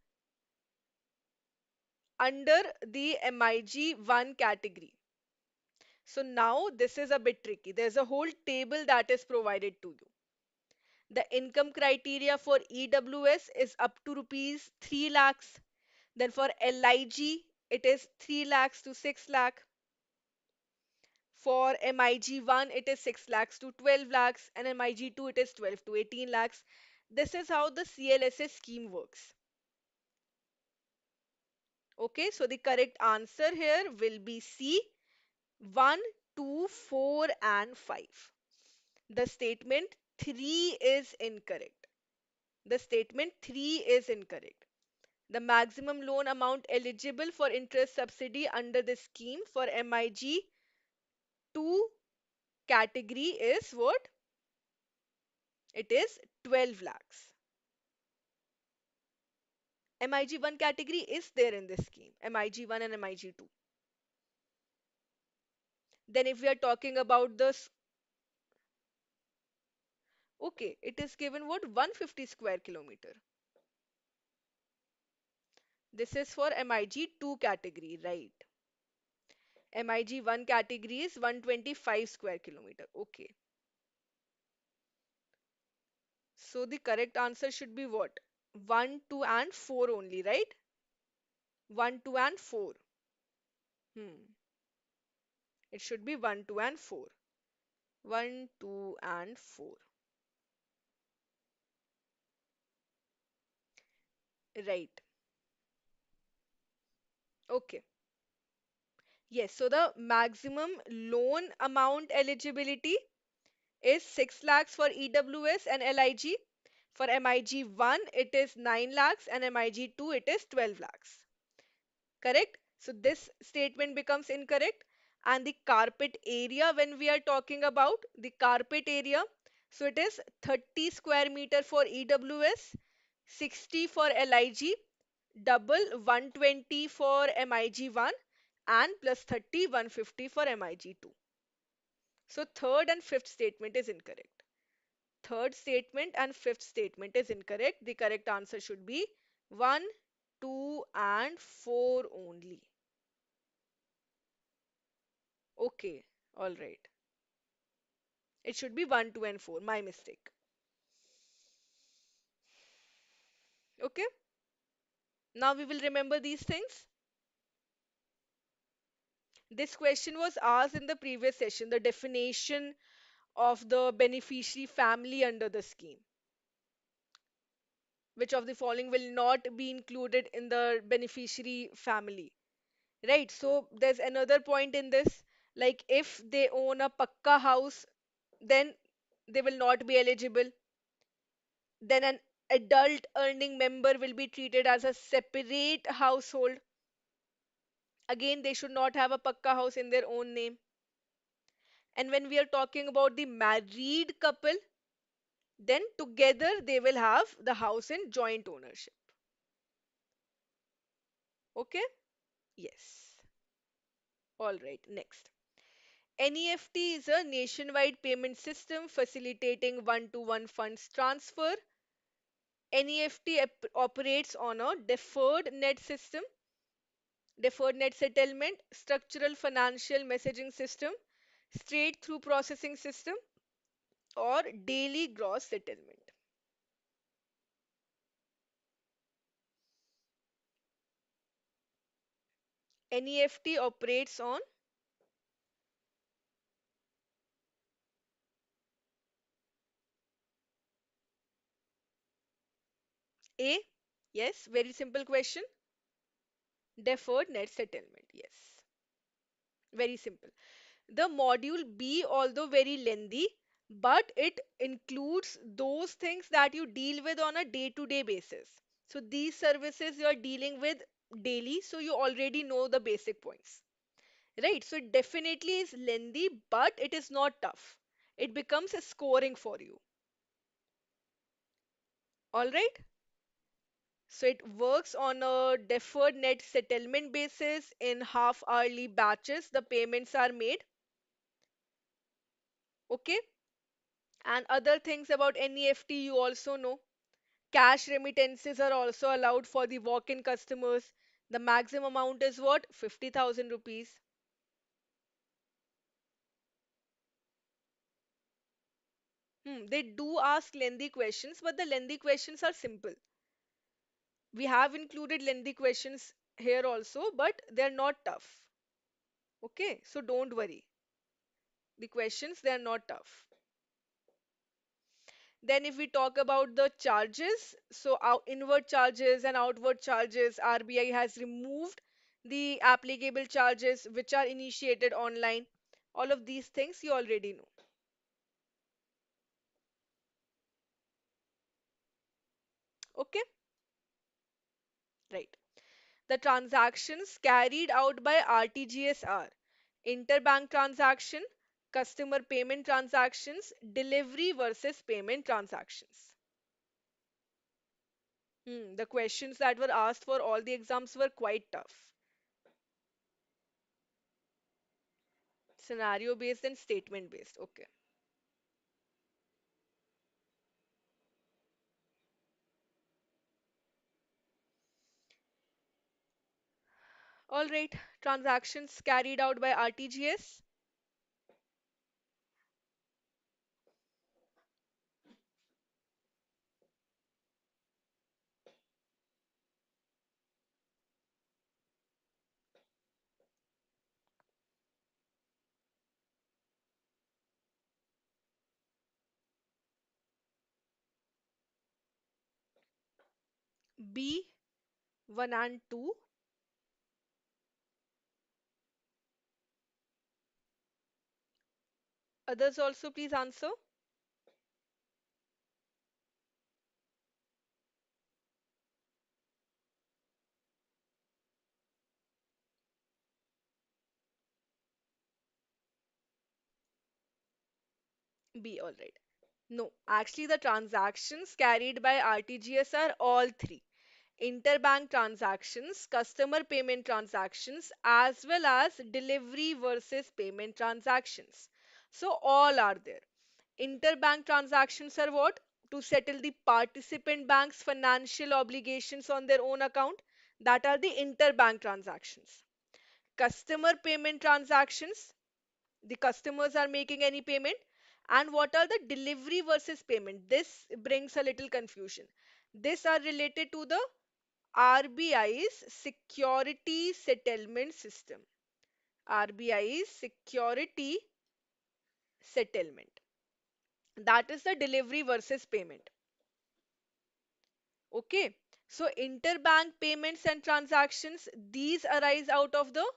under the MIG 1 category. So now this is a bit tricky. There's a whole table that is provided to you. The income criteria for EWS is up to rupees 3 lakhs. Then for LIG, it is 3 lakhs to 6 lakh. For MIG1, it is 6 lakhs to 12 lakhs, and MIG2, it is 12 to 18 lakhs. This is how the CLSA scheme works. Okay, so the correct answer here will be C, 1, 2, 4, and 5. The statement 3 is incorrect. The statement 3 is incorrect. The maximum loan amount eligible for interest subsidy under the scheme for MIG 2 category is what? It is 12 lakhs. MIG 1 category is there in this scheme, MIG 1 and MIG 2. Then if we are talking about this, okay, it is given what? 150 square kilometer. This is for MIG 2 category, right? MIG 1 category is 125 square kilometer. Okay. So the correct answer should be what? 1, 2, and 4 only, right? 1, 2, and 4. Hmm. It should be 1, 2, and 4. 1, 2, and 4. Right. Okay. Yes. So the maximum loan amount eligibility is 6 lakhs for EWS and LIG. For MIG 1, it is 9 lakhs, and MIG 2, it is 12 lakhs. Correct? So this statement becomes incorrect. And the carpet area, when we are talking about the carpet area, so it is 30 square meter for EWS, 60 for LIG, double 120 for MIG 1, and plus 30, 150 for MIG 2. So third and fifth statement is incorrect. Third statement and fifth statement is incorrect. The correct answer should be 1, 2, and 4 only. Okay, all right. It should be 1, 2, and 4. My mistake. Okay, now we will remember these things. This question was asked in the previous session, the definition of the beneficiary family under the scheme. Which of the following will not be included in the beneficiary family? Right, so there's another point in this, like if they own a pakka house, then they will not be eligible. Then an adult earning member will be treated as a separate household. Again, they should not have a pakka house in their own name. And when we are talking about the married couple, then together they will have the house in joint ownership. Okay? Yes. All right, next. NEFT is a nationwide payment system facilitating one-to-one funds transfer. NEFT operates on a deferred net settlement, structural financial messaging system, straight through processing system, or daily gross settlement. NEFT operates on A. Yes, very simple question. Deferred net settlement. Yes, very simple. The module B, although very lengthy, but it includes those things that you deal with on a day-to-day basis. So these services you are dealing with daily, so you already know the basic points. Right? So it definitely is lengthy, but it is not tough. It becomes a scoring for you. All right? So it works on a deferred net settlement basis in half hourly batches. The payments are made. Okay? And other things about NEFT you also know. Cash remittances are also allowed for the walk-in customers. The maximum amount is what? 50,000 rupees. They do ask lengthy questions, but the lengthy questions are simple. We have included lengthy questions here also, but they're not tough. Okay, so don't worry. The questions, they're not tough. Then if we talk about the charges, so our inward charges and outward charges, RBI has removed the applicable charges which are initiated online. All of these things you already know. Okay, right. The transactions carried out by RTGS are interbank transaction, customer payment transactions, delivery versus payment transactions. The questions that were asked for all the exams were quite tough. Scenario based and statement based. Okay. All right. Transactions carried out by RTGS. B 1 and 2. Others also please answer. B. All right. No, actually the transactions carried by RTGS are all three. Interbank transactions, customer payment transactions, as well as delivery versus payment transactions. So all are there. Interbank transactions are what? To settle the participant bank's financial obligations on their own account. That are the interbank transactions. Customer payment transactions, the customers are making any payment. And what are the delivery versus payment? This brings a little confusion. These are related to the RBI's security settlement system. RBI's security settlement. That is the delivery versus payment. Okay. So interbank payments and transactions, these arise out of the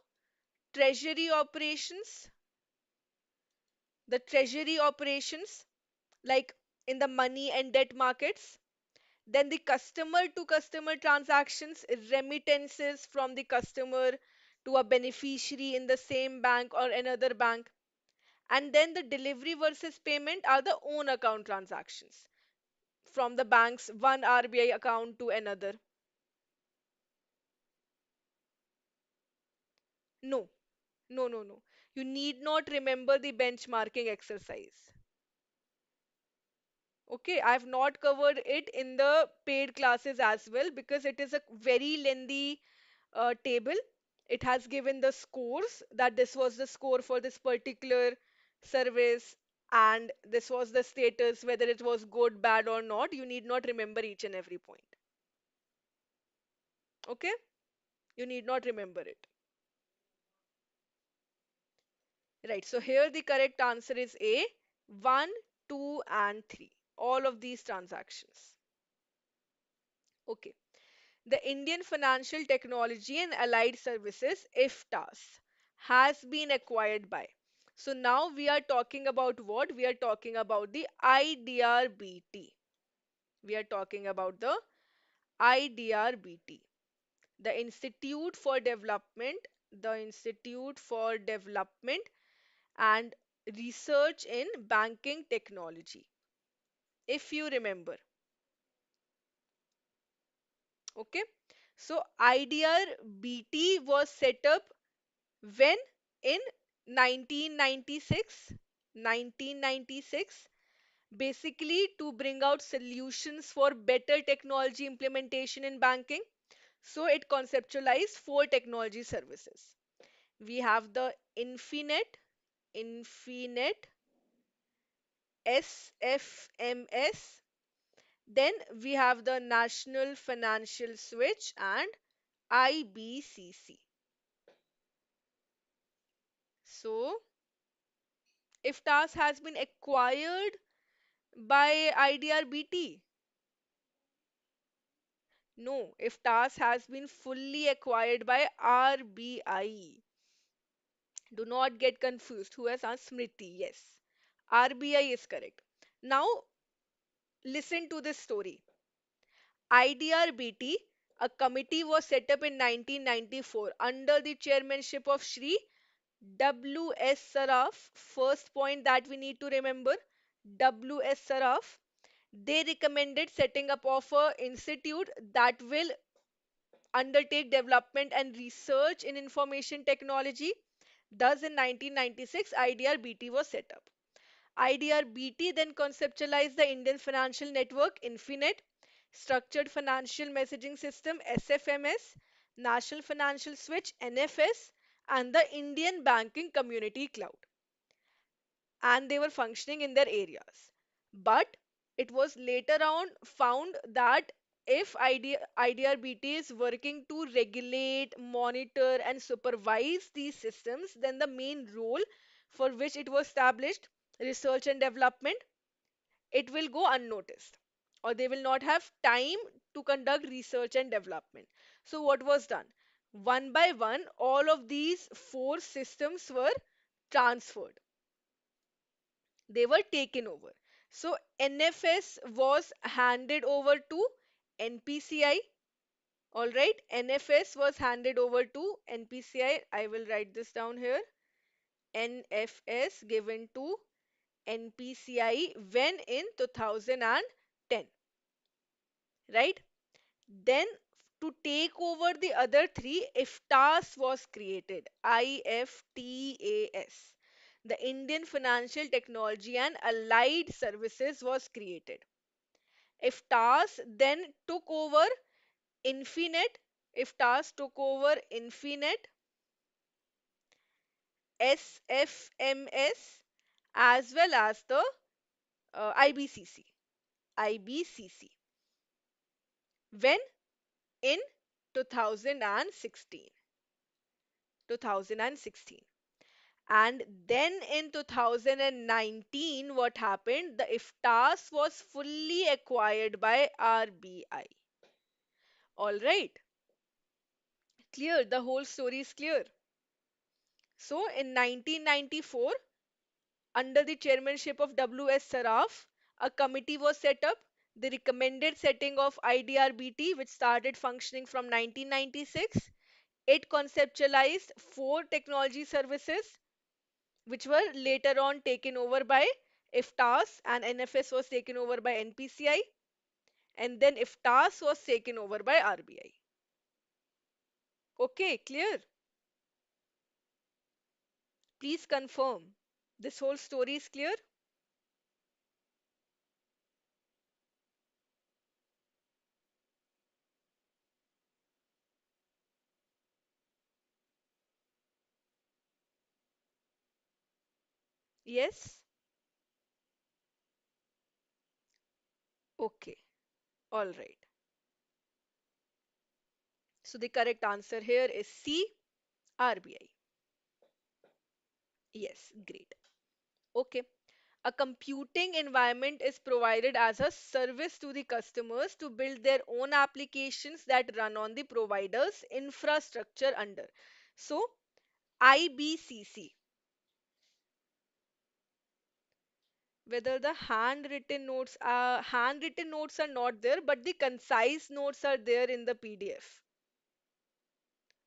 treasury operations. The treasury operations, like in the money and debt markets. Then the customer to customer transactions, remittances from the customer to a beneficiary in the same bank or another bank. And then the delivery versus payment are the own account transactions from the bank's one RBI account to another. No, no, no, no. You need not remember the benchmarking exercise. Okay, I've not covered it in the paid classes as well because it is a very lengthy table. It has given the scores, that this was the score for this particular service and this was the status, whether it was good, bad, or not. You need not remember each and every point. Okay, you need not remember it. Right, so here the correct answer is A, 1, 2, and 3. All of these transactions. Okay. The Indian Financial Technology and Allied Services, IFTAS, has been acquired by. So now we are talking about what? We are talking about the IDRBT. We are talking about the IDRBT, the Institute for Development and Research in Banking Technology. If you remember, okay. So IDRBT was set up when? In 1996. 1996, basically to bring out solutions for better technology implementation in banking. So it conceptualized four technology services. We have the Infinet, SFMS. Then we have the National Financial Switch and IBCC. So, if task has been acquired by IDRBT, no, if task has been fully acquired by RBI. Do not get confused. Who has asked? Smriti? Yes. RBI is correct. Now, listen to this story. IDRBT, a committee was set up in 1994 under the chairmanship of Shri W.S. Saraf. First point that we need to remember, W.S. Saraf. They recommended setting up of a institute that will undertake development and research in information technology. Thus, in 1996, IDRBT was set up. IDRBT then conceptualized the Indian Financial Network, Infinet, Structured Financial Messaging System, SFMS, National Financial Switch, NFS, and the Indian Banking Community Cloud. And they were functioning in their areas. But it was later on found that if IDRBT is working to regulate, monitor, and supervise these systems, then the main role for which it was established, research and development, it will go unnoticed, or they will not have time to conduct research and development. So, what was done? One by one, all of these four systems were transferred, they were taken over. So NFS was handed over to NPCI. All right, NFS was handed over to NPCI. I will write this down here. NFS given to NPCI when in 2010, right? Then to take over the other three, IFTAS was created. IFTAS. The Indian Financial Technology and Allied Services was created. IFTAS then took over Infinet. IFTAS took over Infinet, SFMS, as well as the IBCC. IBCC. When? In 2016. 2016. And then in 2019, what happened? The IFTAS was fully acquired by RBI. All right, clear. The whole story is clear. So in 1994, under the chairmanship of W.S. Saraf, a committee was set up. The recommended setting of IDRBT, which started functioning from 1996. It conceptualized four technology services which were later on taken over by IFTAS, and NFS was taken over by NPCI, and then IFTAS was taken over by RBI. Okay, clear? Please confirm. This whole story is clear? Yes? Okay, all right. So the correct answer here is C, RBI. Yes, great. Okay. A computing environment is provided as a service to the customers to build their own applications that run on the provider's infrastructure under. So, IBCC, whether the handwritten notes are not there, but the concise notes are there in the PDF.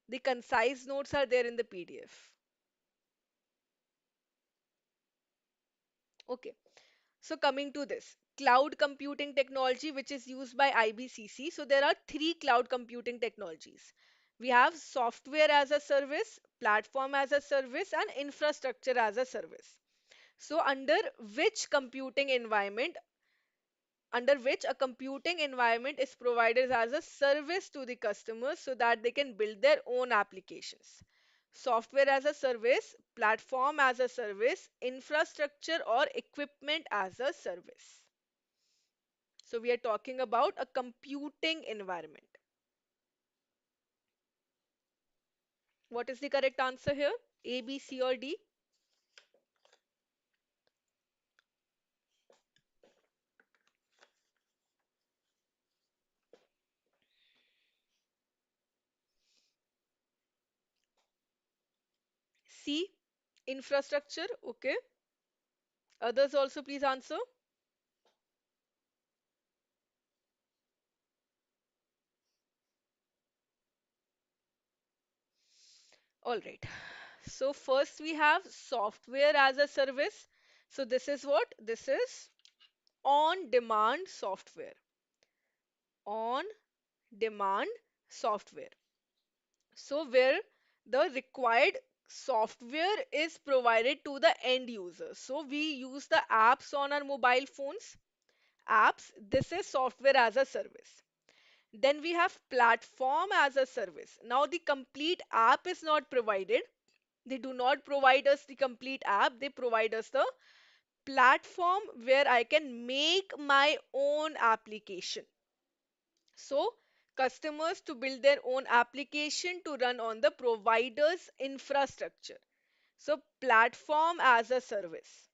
The concise notes are there in the PDF. Okay. So coming to this, cloud computing technology, which is used by IBCC. So there are three cloud computing technologies. We have software as a service, platform as a service, and infrastructure as a service. So under which a computing environment is provided as a service to the customers so that they can build their own applications. software as a service, platform as a service, infrastructure or equipment as a service. So we are talking about a computing environment. What is the correct answer here? A, B, C or D? C, infrastructure. Okay. Others also please answer. All right. So first we have software as a service. So this is what? This is on-demand software. On-demand software. So where the required software is provided to the end user. So we use the apps on our mobile phones. Apps, this is software as a service. Then we have platform as a service. Now the complete app is not provided. They do not provide us the complete app. They provide us the platform where I can make my own application. So customers to build their own application to run on the provider's infrastructure. So platform as a service.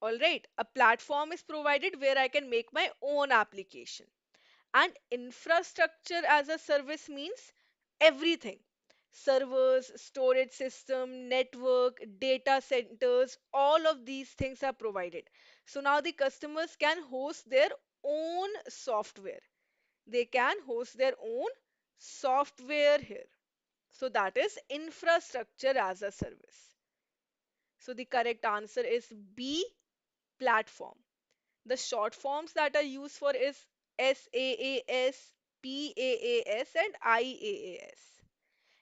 All right, a platform is provided where I can make my own application. And infrastructure as a service means everything. Servers, storage system, network, data centers, all of these things are provided. So now the customers can host their own software. They can host their own software here. So that is infrastructure as a service. So the correct answer is B, platform. The short forms that are used for is SaaS, PaaS, and IaaS.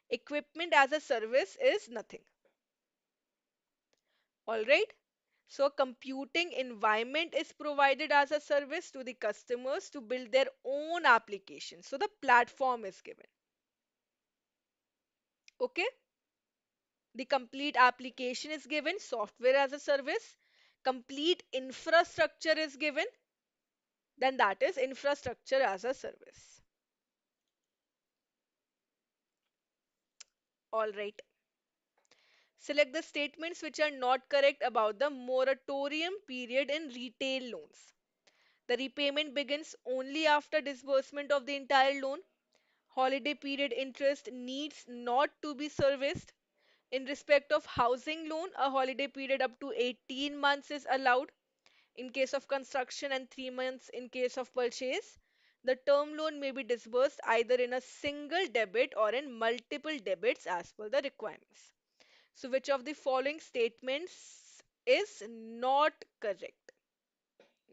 Equipment as a service is nothing. All right. So computing environment is provided as a service to the customers to build their own application. So the platform is given. Okay. The complete application is given, software as a service. Complete infrastructure is given, then that is infrastructure as a service. All right. Select the statements which are not correct about the moratorium period in retail loans. The repayment begins only after disbursement of the entire loan. Holiday period interest needs not to be serviced. In respect of housing loan, a holiday period up to 18 months is allowed in case of construction and 3 months in case of purchase. The term loan may be disbursed either in a single debit or in multiple debits as per the requirements. So, which of the following statements is not correct?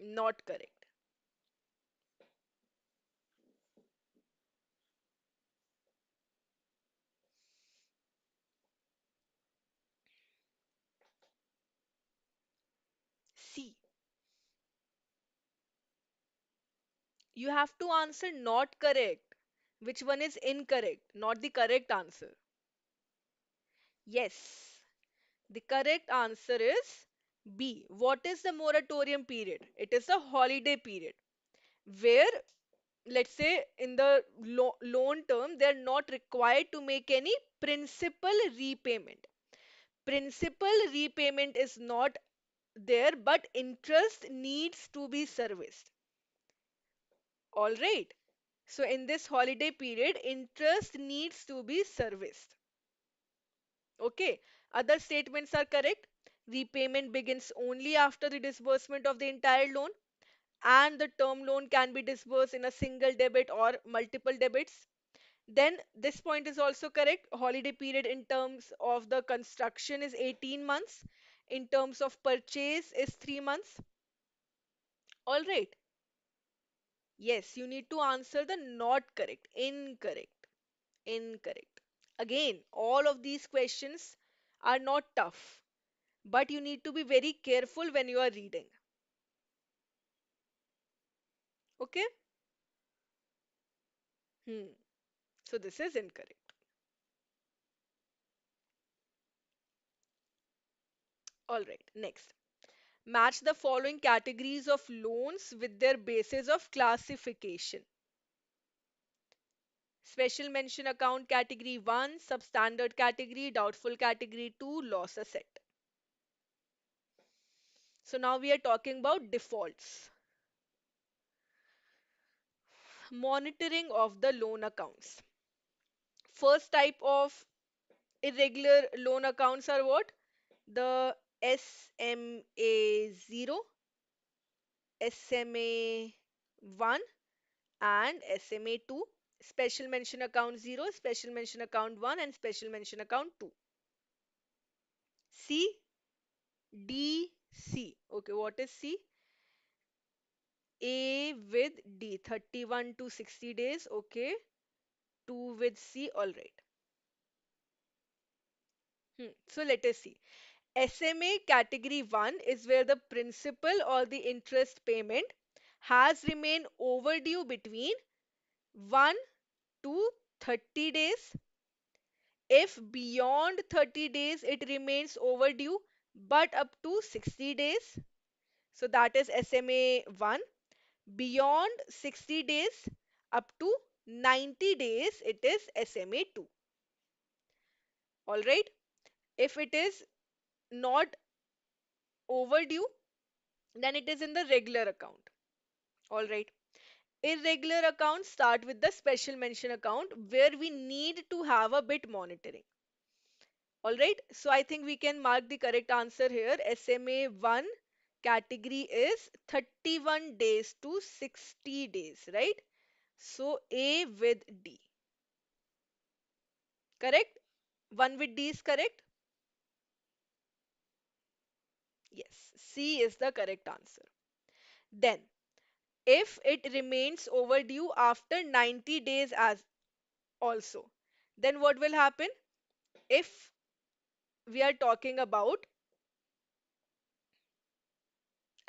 Not correct. C. You have to answer not correct. Which one is incorrect? Not the correct answer. Yes. The correct answer is B. What is the moratorium period? It is the holiday period where, let's say, in the loan term, they're not required to make any principal repayment. Principal repayment is not there, but interest needs to be serviced. All right. So in this holiday period, interest needs to be serviced. Okay. Other statements are correct. Repayment begins only after the disbursement of the entire loan, and the term loan can be disbursed in a single debit or multiple debits. Then this point is also correct. Holiday period in terms of the construction is 18 months. In terms of purchase is 3 months. All right. Yes, you need to answer the not correct. Incorrect. Incorrect. Again, all of these questions are not tough, but you need to be very careful when you are reading. Okay? Hmm. So this is incorrect. All right, next. Match the following categories of loans with their basis of classification. Special mention account category 1, substandard category, doubtful category 2, loss asset. So now we are talking about defaults. Monitoring of the loan accounts. First type of irregular loan accounts are what? The SMA 0, SMA 1 and SMA 2. Special mention account 0, special mention account 1 and special mention account 2. C, D, C. Okay, what is C? A with D, 31 to 60 days. Okay, 2 with C. All right. So let us see. SMA category 1 is where the principal or the interest payment has remained overdue between 1 to 30 days. If beyond 30 days it remains overdue but up to 60 days, so that is SMA 1. Beyond 60 days up to 90 days, it is SMA 2. All right. If it is not overdue, then it is in the regular account. All right. Irregular accounts start with the special mention account where we need to have a bit monitoring. All right. So I think we can mark the correct answer here. SMA 1 category is 31 days to 60 days, right? So A with D. Correct? 1 with D is correct? Yes. C is the correct answer. Then, if it remains overdue after 90 days as also, then what will happen? If we are talking about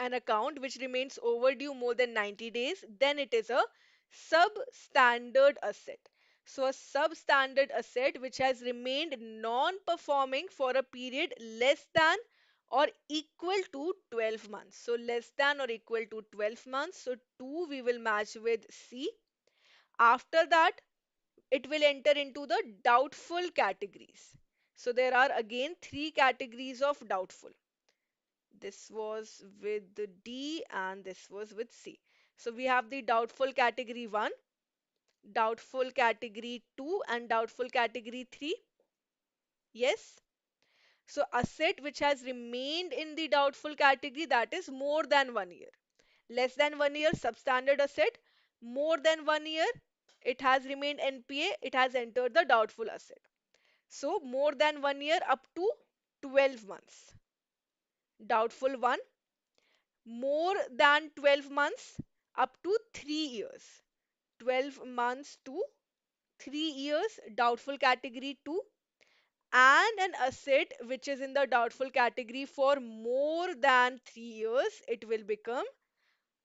an account which remains overdue more than 90 days, then it is a substandard asset. So, a substandard asset which has remained non performing for a period less than or equal to 12 months. So, less than or equal to 12 months. So, 2 we will match with C. After that, it will enter into the doubtful categories. So, there are again 3 categories of doubtful. This was with the D and this was with C. So we have the doubtful category 1, doubtful category 2 and doubtful category 3. Yes. So asset which has remained in the doubtful category, that is more than 1 year. Less than 1 year, substandard asset. More than 1 year, it has remained NPA, it has entered the doubtful asset. So more than 1 year up to 12 months. Doubtful 1, more than 12 months up to 3 years. 12 months to 3 years, doubtful category 2, and an asset which is in the doubtful category for more than 3 years, it will become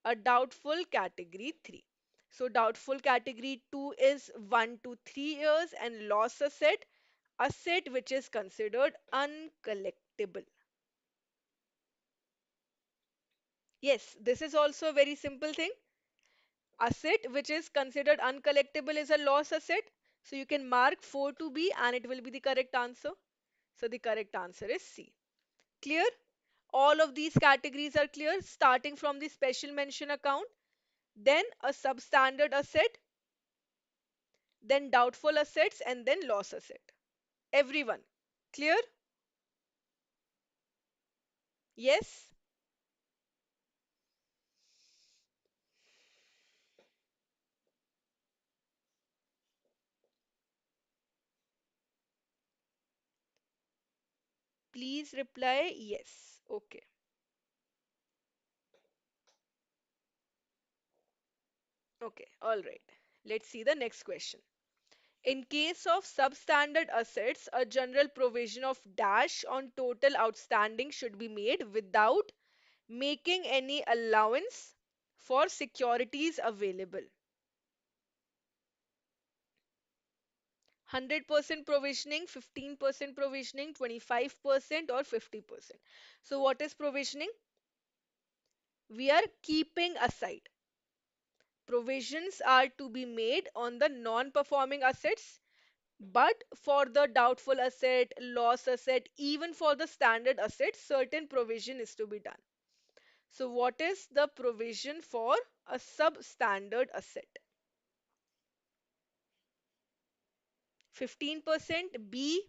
a doubtful category 3. So doubtful category 2 is 1 to 3 years, and loss asset, asset which is considered uncollectible. Yes, this is also a very simple thing. Asset which is considered uncollectible is a loss asset. So you can mark 4 to B and it will be the correct answer. So the correct answer is C. Clear? All of these categories are clear, starting from the special mention account, then a substandard asset, then doubtful assets, and then loss asset. Everyone. Clear? Yes? Please reply yes. Okay. Okay. All right. Let's see the next question. In case of substandard assets, a general provision of dash on total outstanding should be made without making any allowance for securities available. 100% provisioning, 15% provisioning, 25% or 50%. So what is provisioning? We are keeping aside. Provisions are to be made on the non-performing assets, but for the doubtful asset, loss asset, even for the standard asset, certain provision is to be done. So what is the provision for a substandard asset? 15%. B,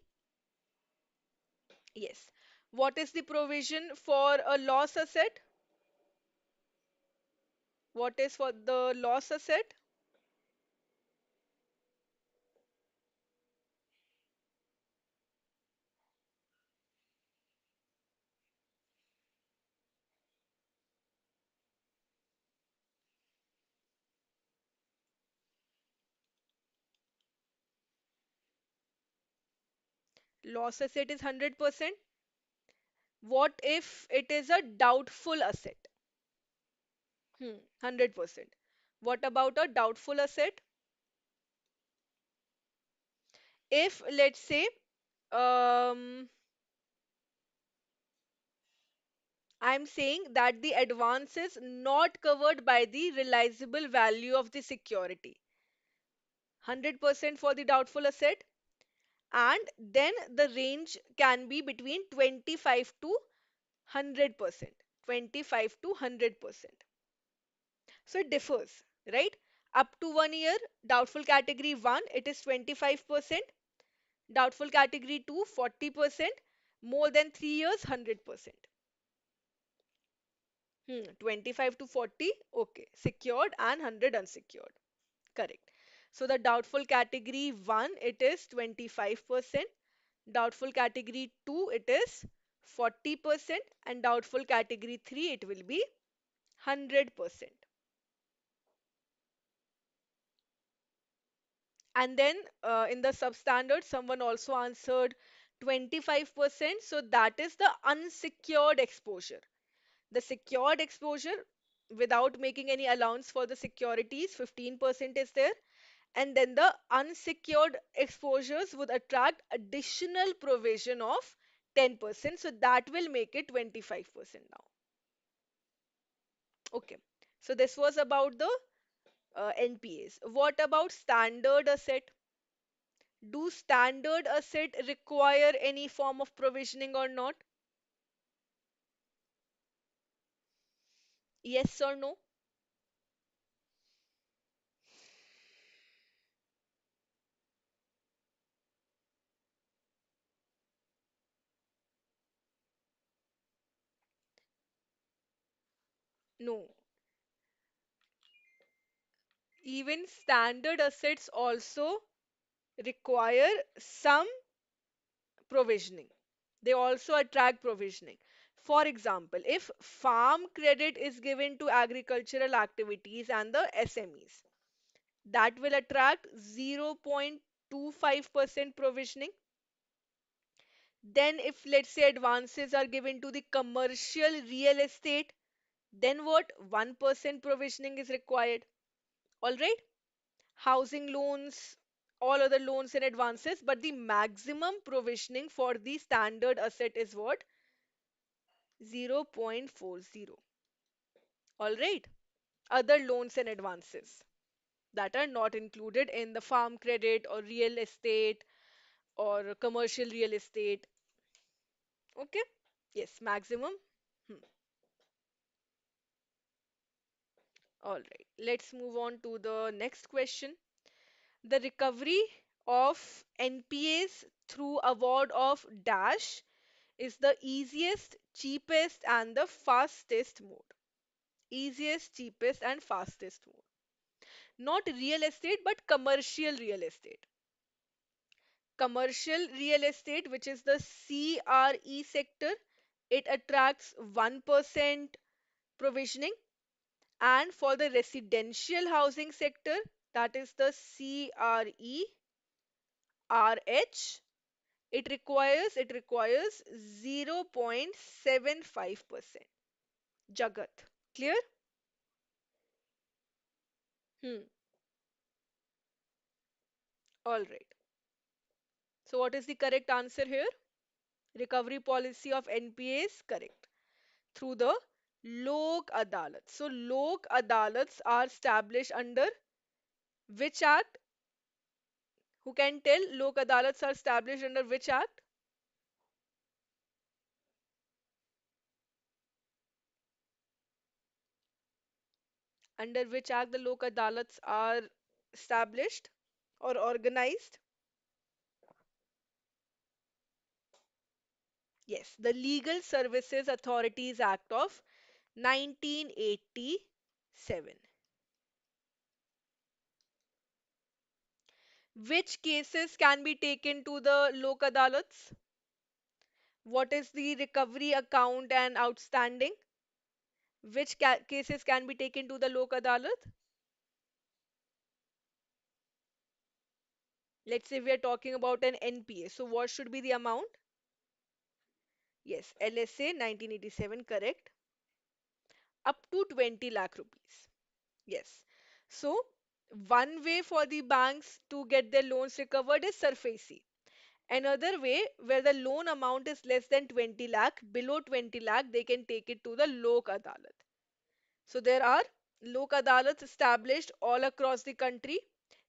yes. What is the provision for a loss asset? What is for the loss asset? Loss asset is 100%. What if it is a doubtful asset? 100%. What about a doubtful asset? If let's say um, I'm saying that the advance is not covered by the realizable value of the security, 100% for the doubtful asset, and then the range can be between 25 to 100%. 25 to 100%. So it differs, right? Up to 1 year, doubtful category 1, it is 25%. Doubtful category 2, 40%. More than 3 years, 100%. 25 to 40, okay. Secured and 100 unsecured. Correct. So the doubtful category 1, it is 25%. Doubtful category 2, it is 40%. And doubtful category 3, it will be 100%. And then in the substandard, someone also answered 25%. So that is the unsecured exposure. The secured exposure, without making any allowance for the securities, 15% is there. And then the unsecured exposures would attract additional provision of 10%. So that will make it 25% now. Okay. So this was about the NPAs. What about standard asset? Do standard asset require any form of provisioning or not? Yes or no? No. Even standard assets also require some provisioning. They also attract provisioning. For example, if farm credit is given to agricultural activities and the SMEs, that will attract 0.25% provisioning. Then, if let's say advances are given to the commercial real estate, then what? 1% provisioning is required. All right. Housing loans, all other loans and advances, but the maximum provisioning for the standard asset is what? 0.40. All right. Other loans and advances that are not included in the farm credit or real estate or commercial real estate. Okay. Yes, maximum. Hmm. All right. Let's move on to the next question. The recovery of NPAs through award of dash is the easiest, cheapest, and the fastest mode. Easiest, cheapest, and fastest mode. Not real estate, but commercial real estate. Commercial real estate, which is the CRE sector, it attracts 1% provisioning. And for the residential housing sector, that is the CRE RH, it requires 0.75%. Jagat. Clear? Hmm. All right. So what is the correct answer here? Recovery policy of NPAs, correct. Through the Lok Adalat. So Lok Adalats are established under which act? Who can tell? Lok Adalats are established under which act? Under which act the Lok Adalats are established or organized? Yes, the Legal Services Authorities Act of 1987. Which cases can be taken to the Lok Adalats? What is the recovery account and outstanding? Which cases can be taken to the Lok Adalat? Let's say we are talking about an NPA. So what should be the amount? Yes, LSA 1987, correct. Up to 20 lakh rupees. Yes. So one way for the banks to get their loans recovered is SARFAESI. Another way where the loan amount is less than 20 lakh, below 20 lakh, they can take it to the Lok Adalat. So there are Lok Adalats established all across the country,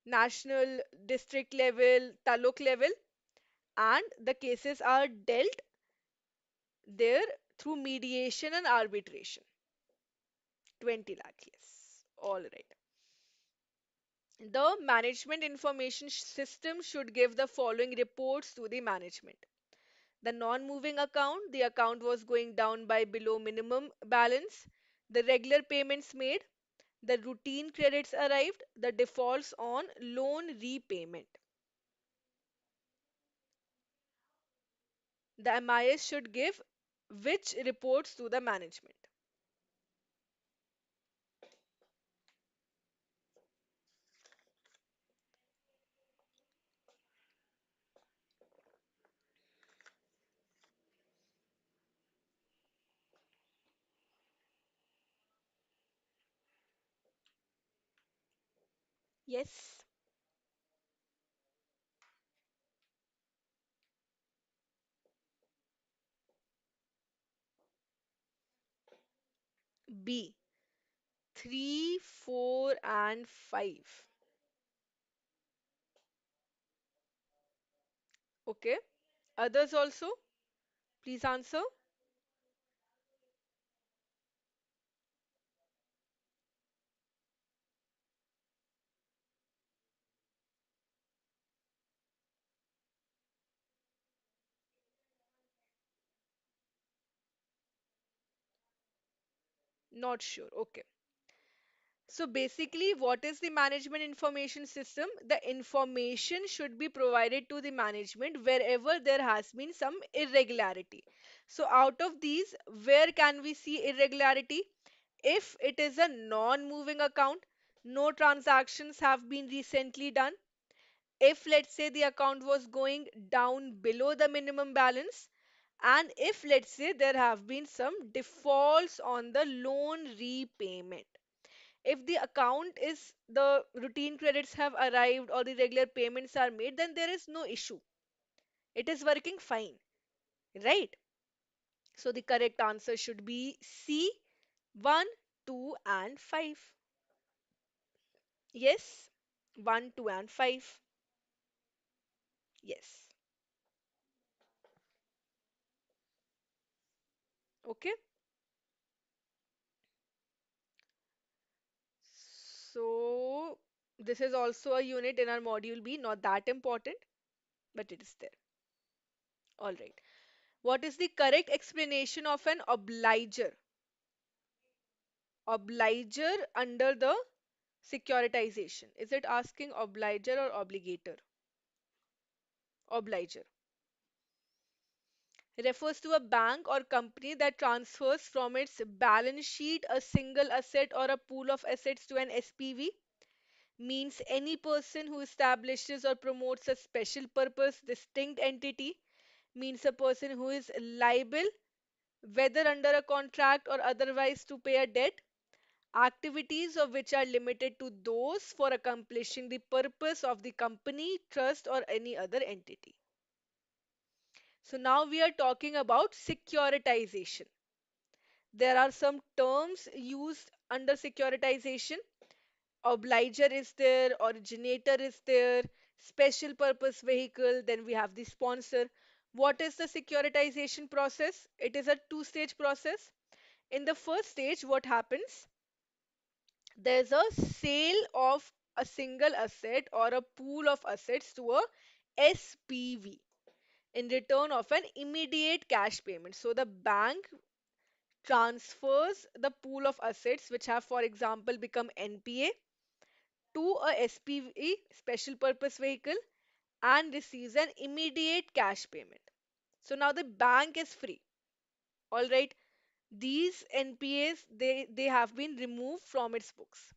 national, district level, taluk level, and the cases are dealt there through mediation and arbitration. 20 lakh, yes. All right. The management information system should give the following reports to the management. The non-moving account, the account was going down by below minimum balance, the regular payments made, the routine credits arrived, the defaults on loan repayment. The MIS should give which reports to the management? Yes. B. 3, 4, and 5. Okay. Others also? Please answer. Not sure. Okay. So basically, what is the management information system? The information should be provided to the management wherever there has been some irregularity. So out of these, where can we see irregularity? If it is a non-moving account, no transactions have been recently done. If let's say the account was going down below the minimum balance, and if let's say there have been some defaults on the loan repayment. If the account is the routine credits have arrived or the regular payments are made, then there is no issue. It is working fine, right? So the correct answer should be C, 1, 2, and 5. Yes, 1, 2, and 5. Yes. Okay. So this is also a unit in our module B, not that important, but it is there. All right. What is the correct explanation of an obliger? Obliger under the securitization. Is it asking obliger or obligator? Obliger refers to a bank or company that transfers from its balance sheet a single asset or a pool of assets to an SPV. Means any person who establishes or promotes a special purpose distinct entity. Means a person who is liable, whether under a contract or otherwise, to pay a debt. Activities of which are limited to those for accomplishing the purpose of the company, trust, or any other entity. So now we are talking about securitization. There are some terms used under securitization. Obliger is there, originator is there, special purpose vehicle, then we have the sponsor. What is the securitization process? It is a two-stage process. In the first stage, what happens? There's a sale of a single asset or a pool of assets to a SPV in return of an immediate cash payment. So the bank transfers the pool of assets which have, for example, become NPA to a SPV, special purpose vehicle, and receives an immediate cash payment. So now the bank is free. All right. These NPAs, they have been removed from its books.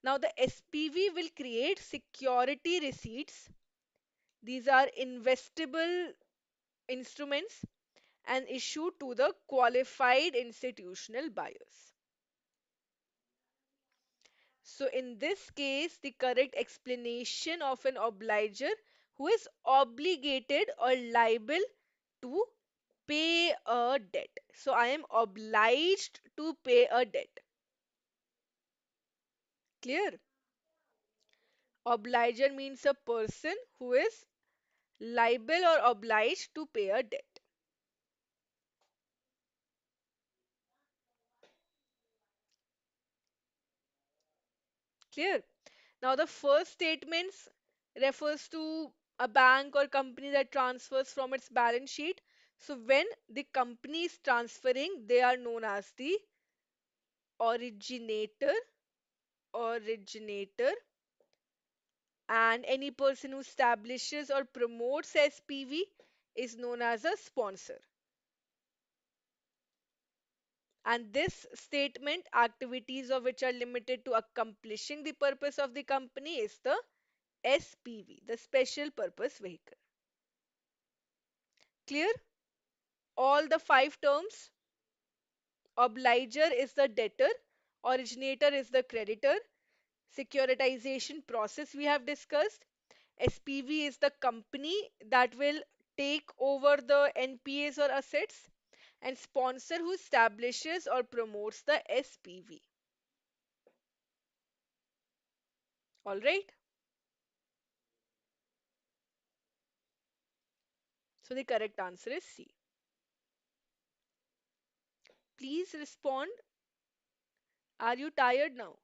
Now the SPV will create security receipts. These are investable instruments and issued to the qualified institutional buyers. So in this case, the correct explanation of an obliger who is obligated or liable to pay a debt. So I am obliged to pay a debt. Clear? Obliger means a person who is liable or obliged to pay a debt. Clear? Now the first statements refers to a bank or company that transfers from its balance sheet. So when the company is transferring, they are known as the originator, originator, and any person who establishes or promotes SPV is known as a sponsor. And this statement, activities of which are limited to accomplishing the purpose of the company, is the SPV, the special purpose vehicle. Clear? All the five terms. Obliger is the debtor, originator is the creditor, securitization process we have discussed, SPV is the company that will take over the NPAs or assets, and sponsor who establishes or promotes the SPV. All right. So the correct answer is C. Please respond. Are you tired now?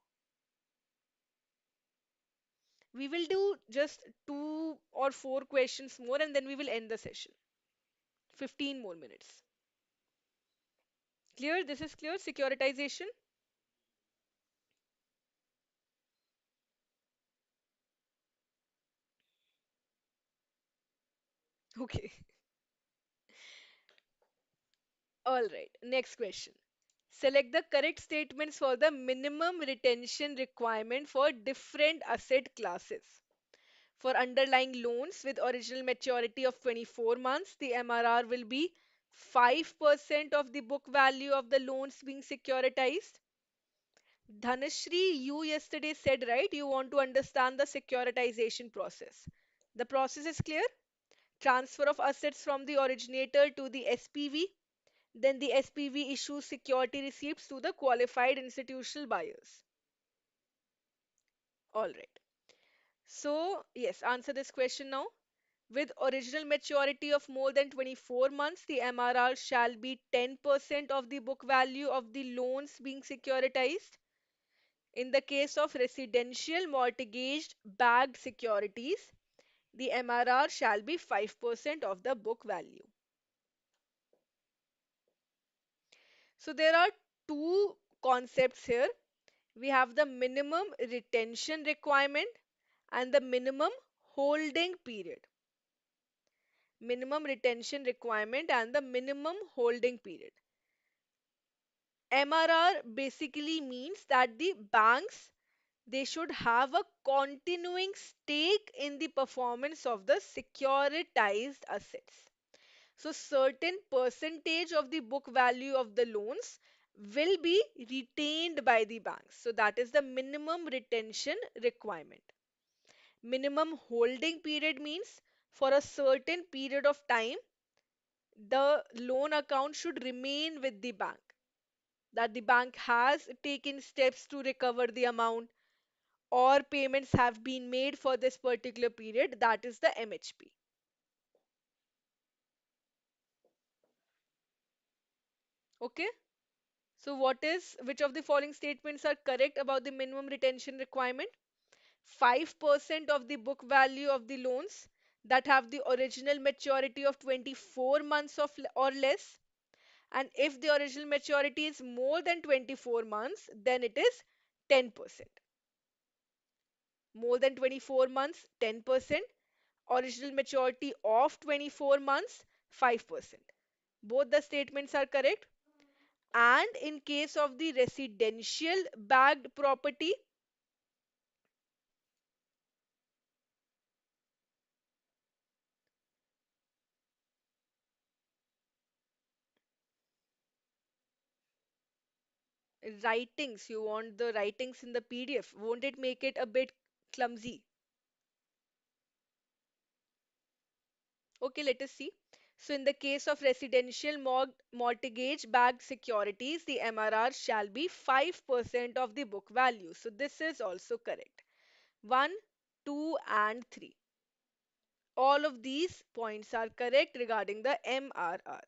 We will do just 2 or 4 questions more and then we will end the session. 15 more minutes. Clear? This is clear. Securitization. Okay. All right. Next question. Select the correct statements for the minimum retention requirement for different asset classes. For underlying loans with original maturity of 24 months, the MRR will be 5% of the book value of the loans being securitized. Dhanashri, you yesterday said, right, you want to understand the securitization process. The process is clear. Transfer of assets from the originator to the SPV. Then the SPV issues security receipts to the qualified institutional buyers. All right. So, yes, answer this question now. With original maturity of more than 24 months, the MRR shall be 10% of the book value of the loans being securitized. In the case of residential mortgaged backed securities, the MRR shall be 5% of the book value. So there are two concepts here. We have the minimum retention requirement and the minimum holding period. Minimum retention requirement and the minimum holding period. MRR basically means that the banks, they should have a continuing stake in the performance of the securitized assets. So certain percentage of the book value of the loans will be retained by the banks. So that is the minimum retention requirement. Minimum holding period means for a certain period of time, the loan account should remain with the bank, that the bank has taken steps to recover the amount or payments have been made for this particular period, that is the MHP. Okay, so which of the following statements are correct about the minimum retention requirement? 5% of the book value of the loans that have the original maturity of 24 months or less, and if the original maturity is more than 24 months, then it is 10%. More than 24 months, 10%. Original maturity of 24 months, 5%. Both the statements are correct. And in case of the residential backed property, writings, you want the writings in the PDF. Won't it make it a bit clumsy? Okay, let us see. So, in the case of residential mortgage backed securities, the MRR shall be 5% of the book value. So, this is also correct. 1, 2, and 3. All of these points are correct regarding the MRR.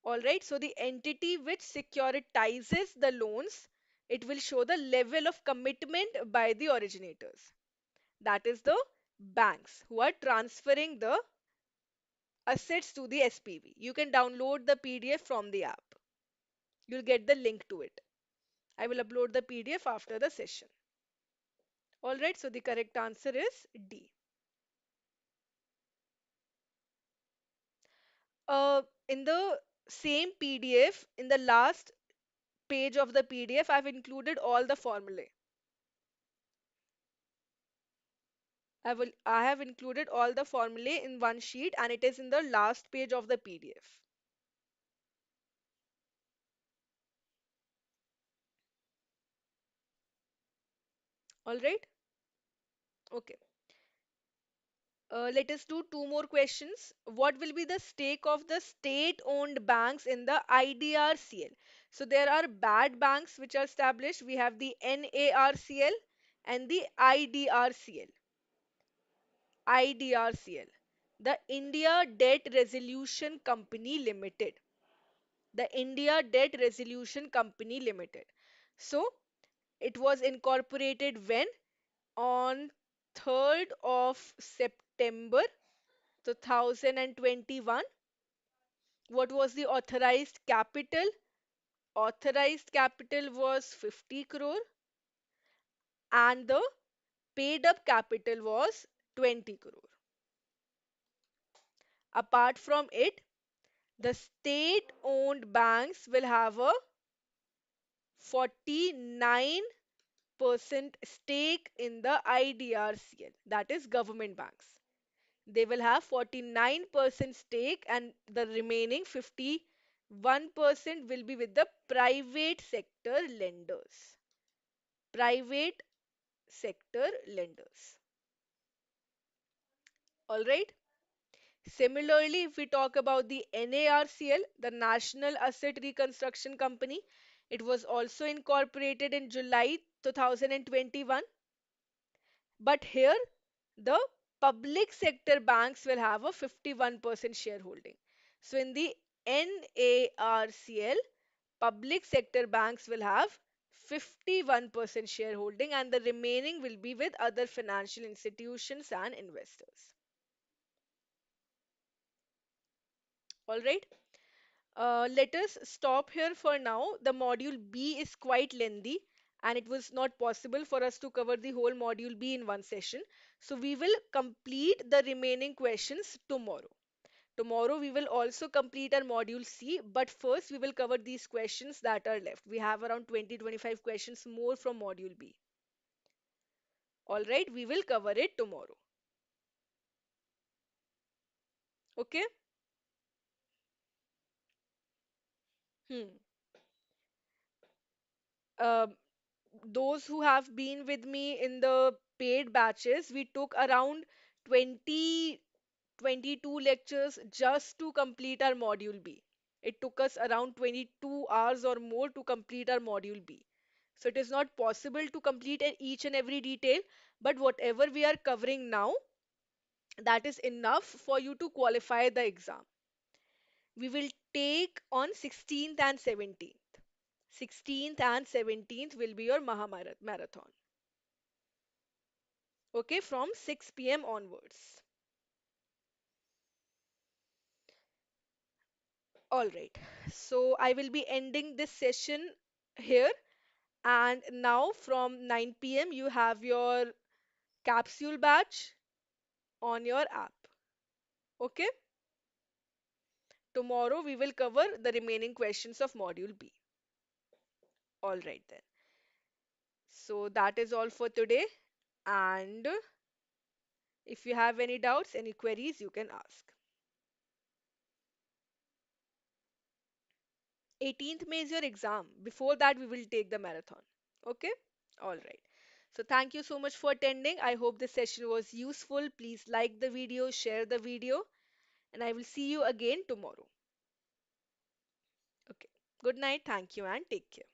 All right, so the entity which securitizes the loans, it will show the level of commitment by the originators. That is the banks who are transferring the assets to the SPV. You can download the PDF from the app. You'll get the link to it. I will upload the PDF after the session. All right, so the correct answer is D. In the same PDF, in the last page of the PDF, I've included all the formulae. I have included all the formulae in one sheet and it is in the last page of the PDF. All right? Okay. Let us do two more questions. What will be the stake of the state-owned banks in the IDRCL? So there are bad banks which are established. We have the NARCL and the IDRCL. IDRCL. The India Debt Resolution Company Limited. The India Debt Resolution Company Limited. So it was incorporated when? On 3rd of September 2021. What was the authorized capital? Authorized capital was 50 crore and the paid up capital was 20 crore. Apart from it, the state owned banks will have a 49% stake in the IDRCL, that is government banks. They will have 49% stake and the remaining 51% will be with the private sector lenders. Private sector lenders. All right. Similarly, if we talk about the NARCL, the National Asset Reconstruction Company, it was also incorporated in July 2021. But here, the public sector banks will have a 51% shareholding. So in the NARCL, public sector banks will have 51% shareholding and the remaining will be with other financial institutions and investors. All right. Let us stop here for now. The module B is quite lengthy and it was not possible for us to cover the whole module B in one session. So we will complete the remaining questions tomorrow. Tomorrow we will also complete our module C, but first we will cover these questions that are left. We have around 20-25 questions more from module B. All right, we will cover it tomorrow. Okay? Hmm. Um, those who have been with me in the paid batches, we took around 20 22 lectures just to complete our module B. It took us around 22 hours or more to complete our module B. So it is not possible to complete each and every detail, but whatever we are covering now, that is enough for you to qualify the exam. We will take on 16th and 17th. 16th and 17th will be your Marathon. Okay, from 6 p.m. onwards. All right. So I will be ending this session here. And now from 9 p.m., you have your capsule batch on your app. Okay. Tomorrow we will cover the remaining questions of Module B. All right then. So that is all for today. And if you have any doubts, any queries, you can ask. 18th May is your exam. Before that, we will take the marathon. Okay? All right. So thank you so much for attending. I hope this session was useful. Please like the video, share the video, and I will see you again tomorrow. Okay. Good night. Thank you and take care.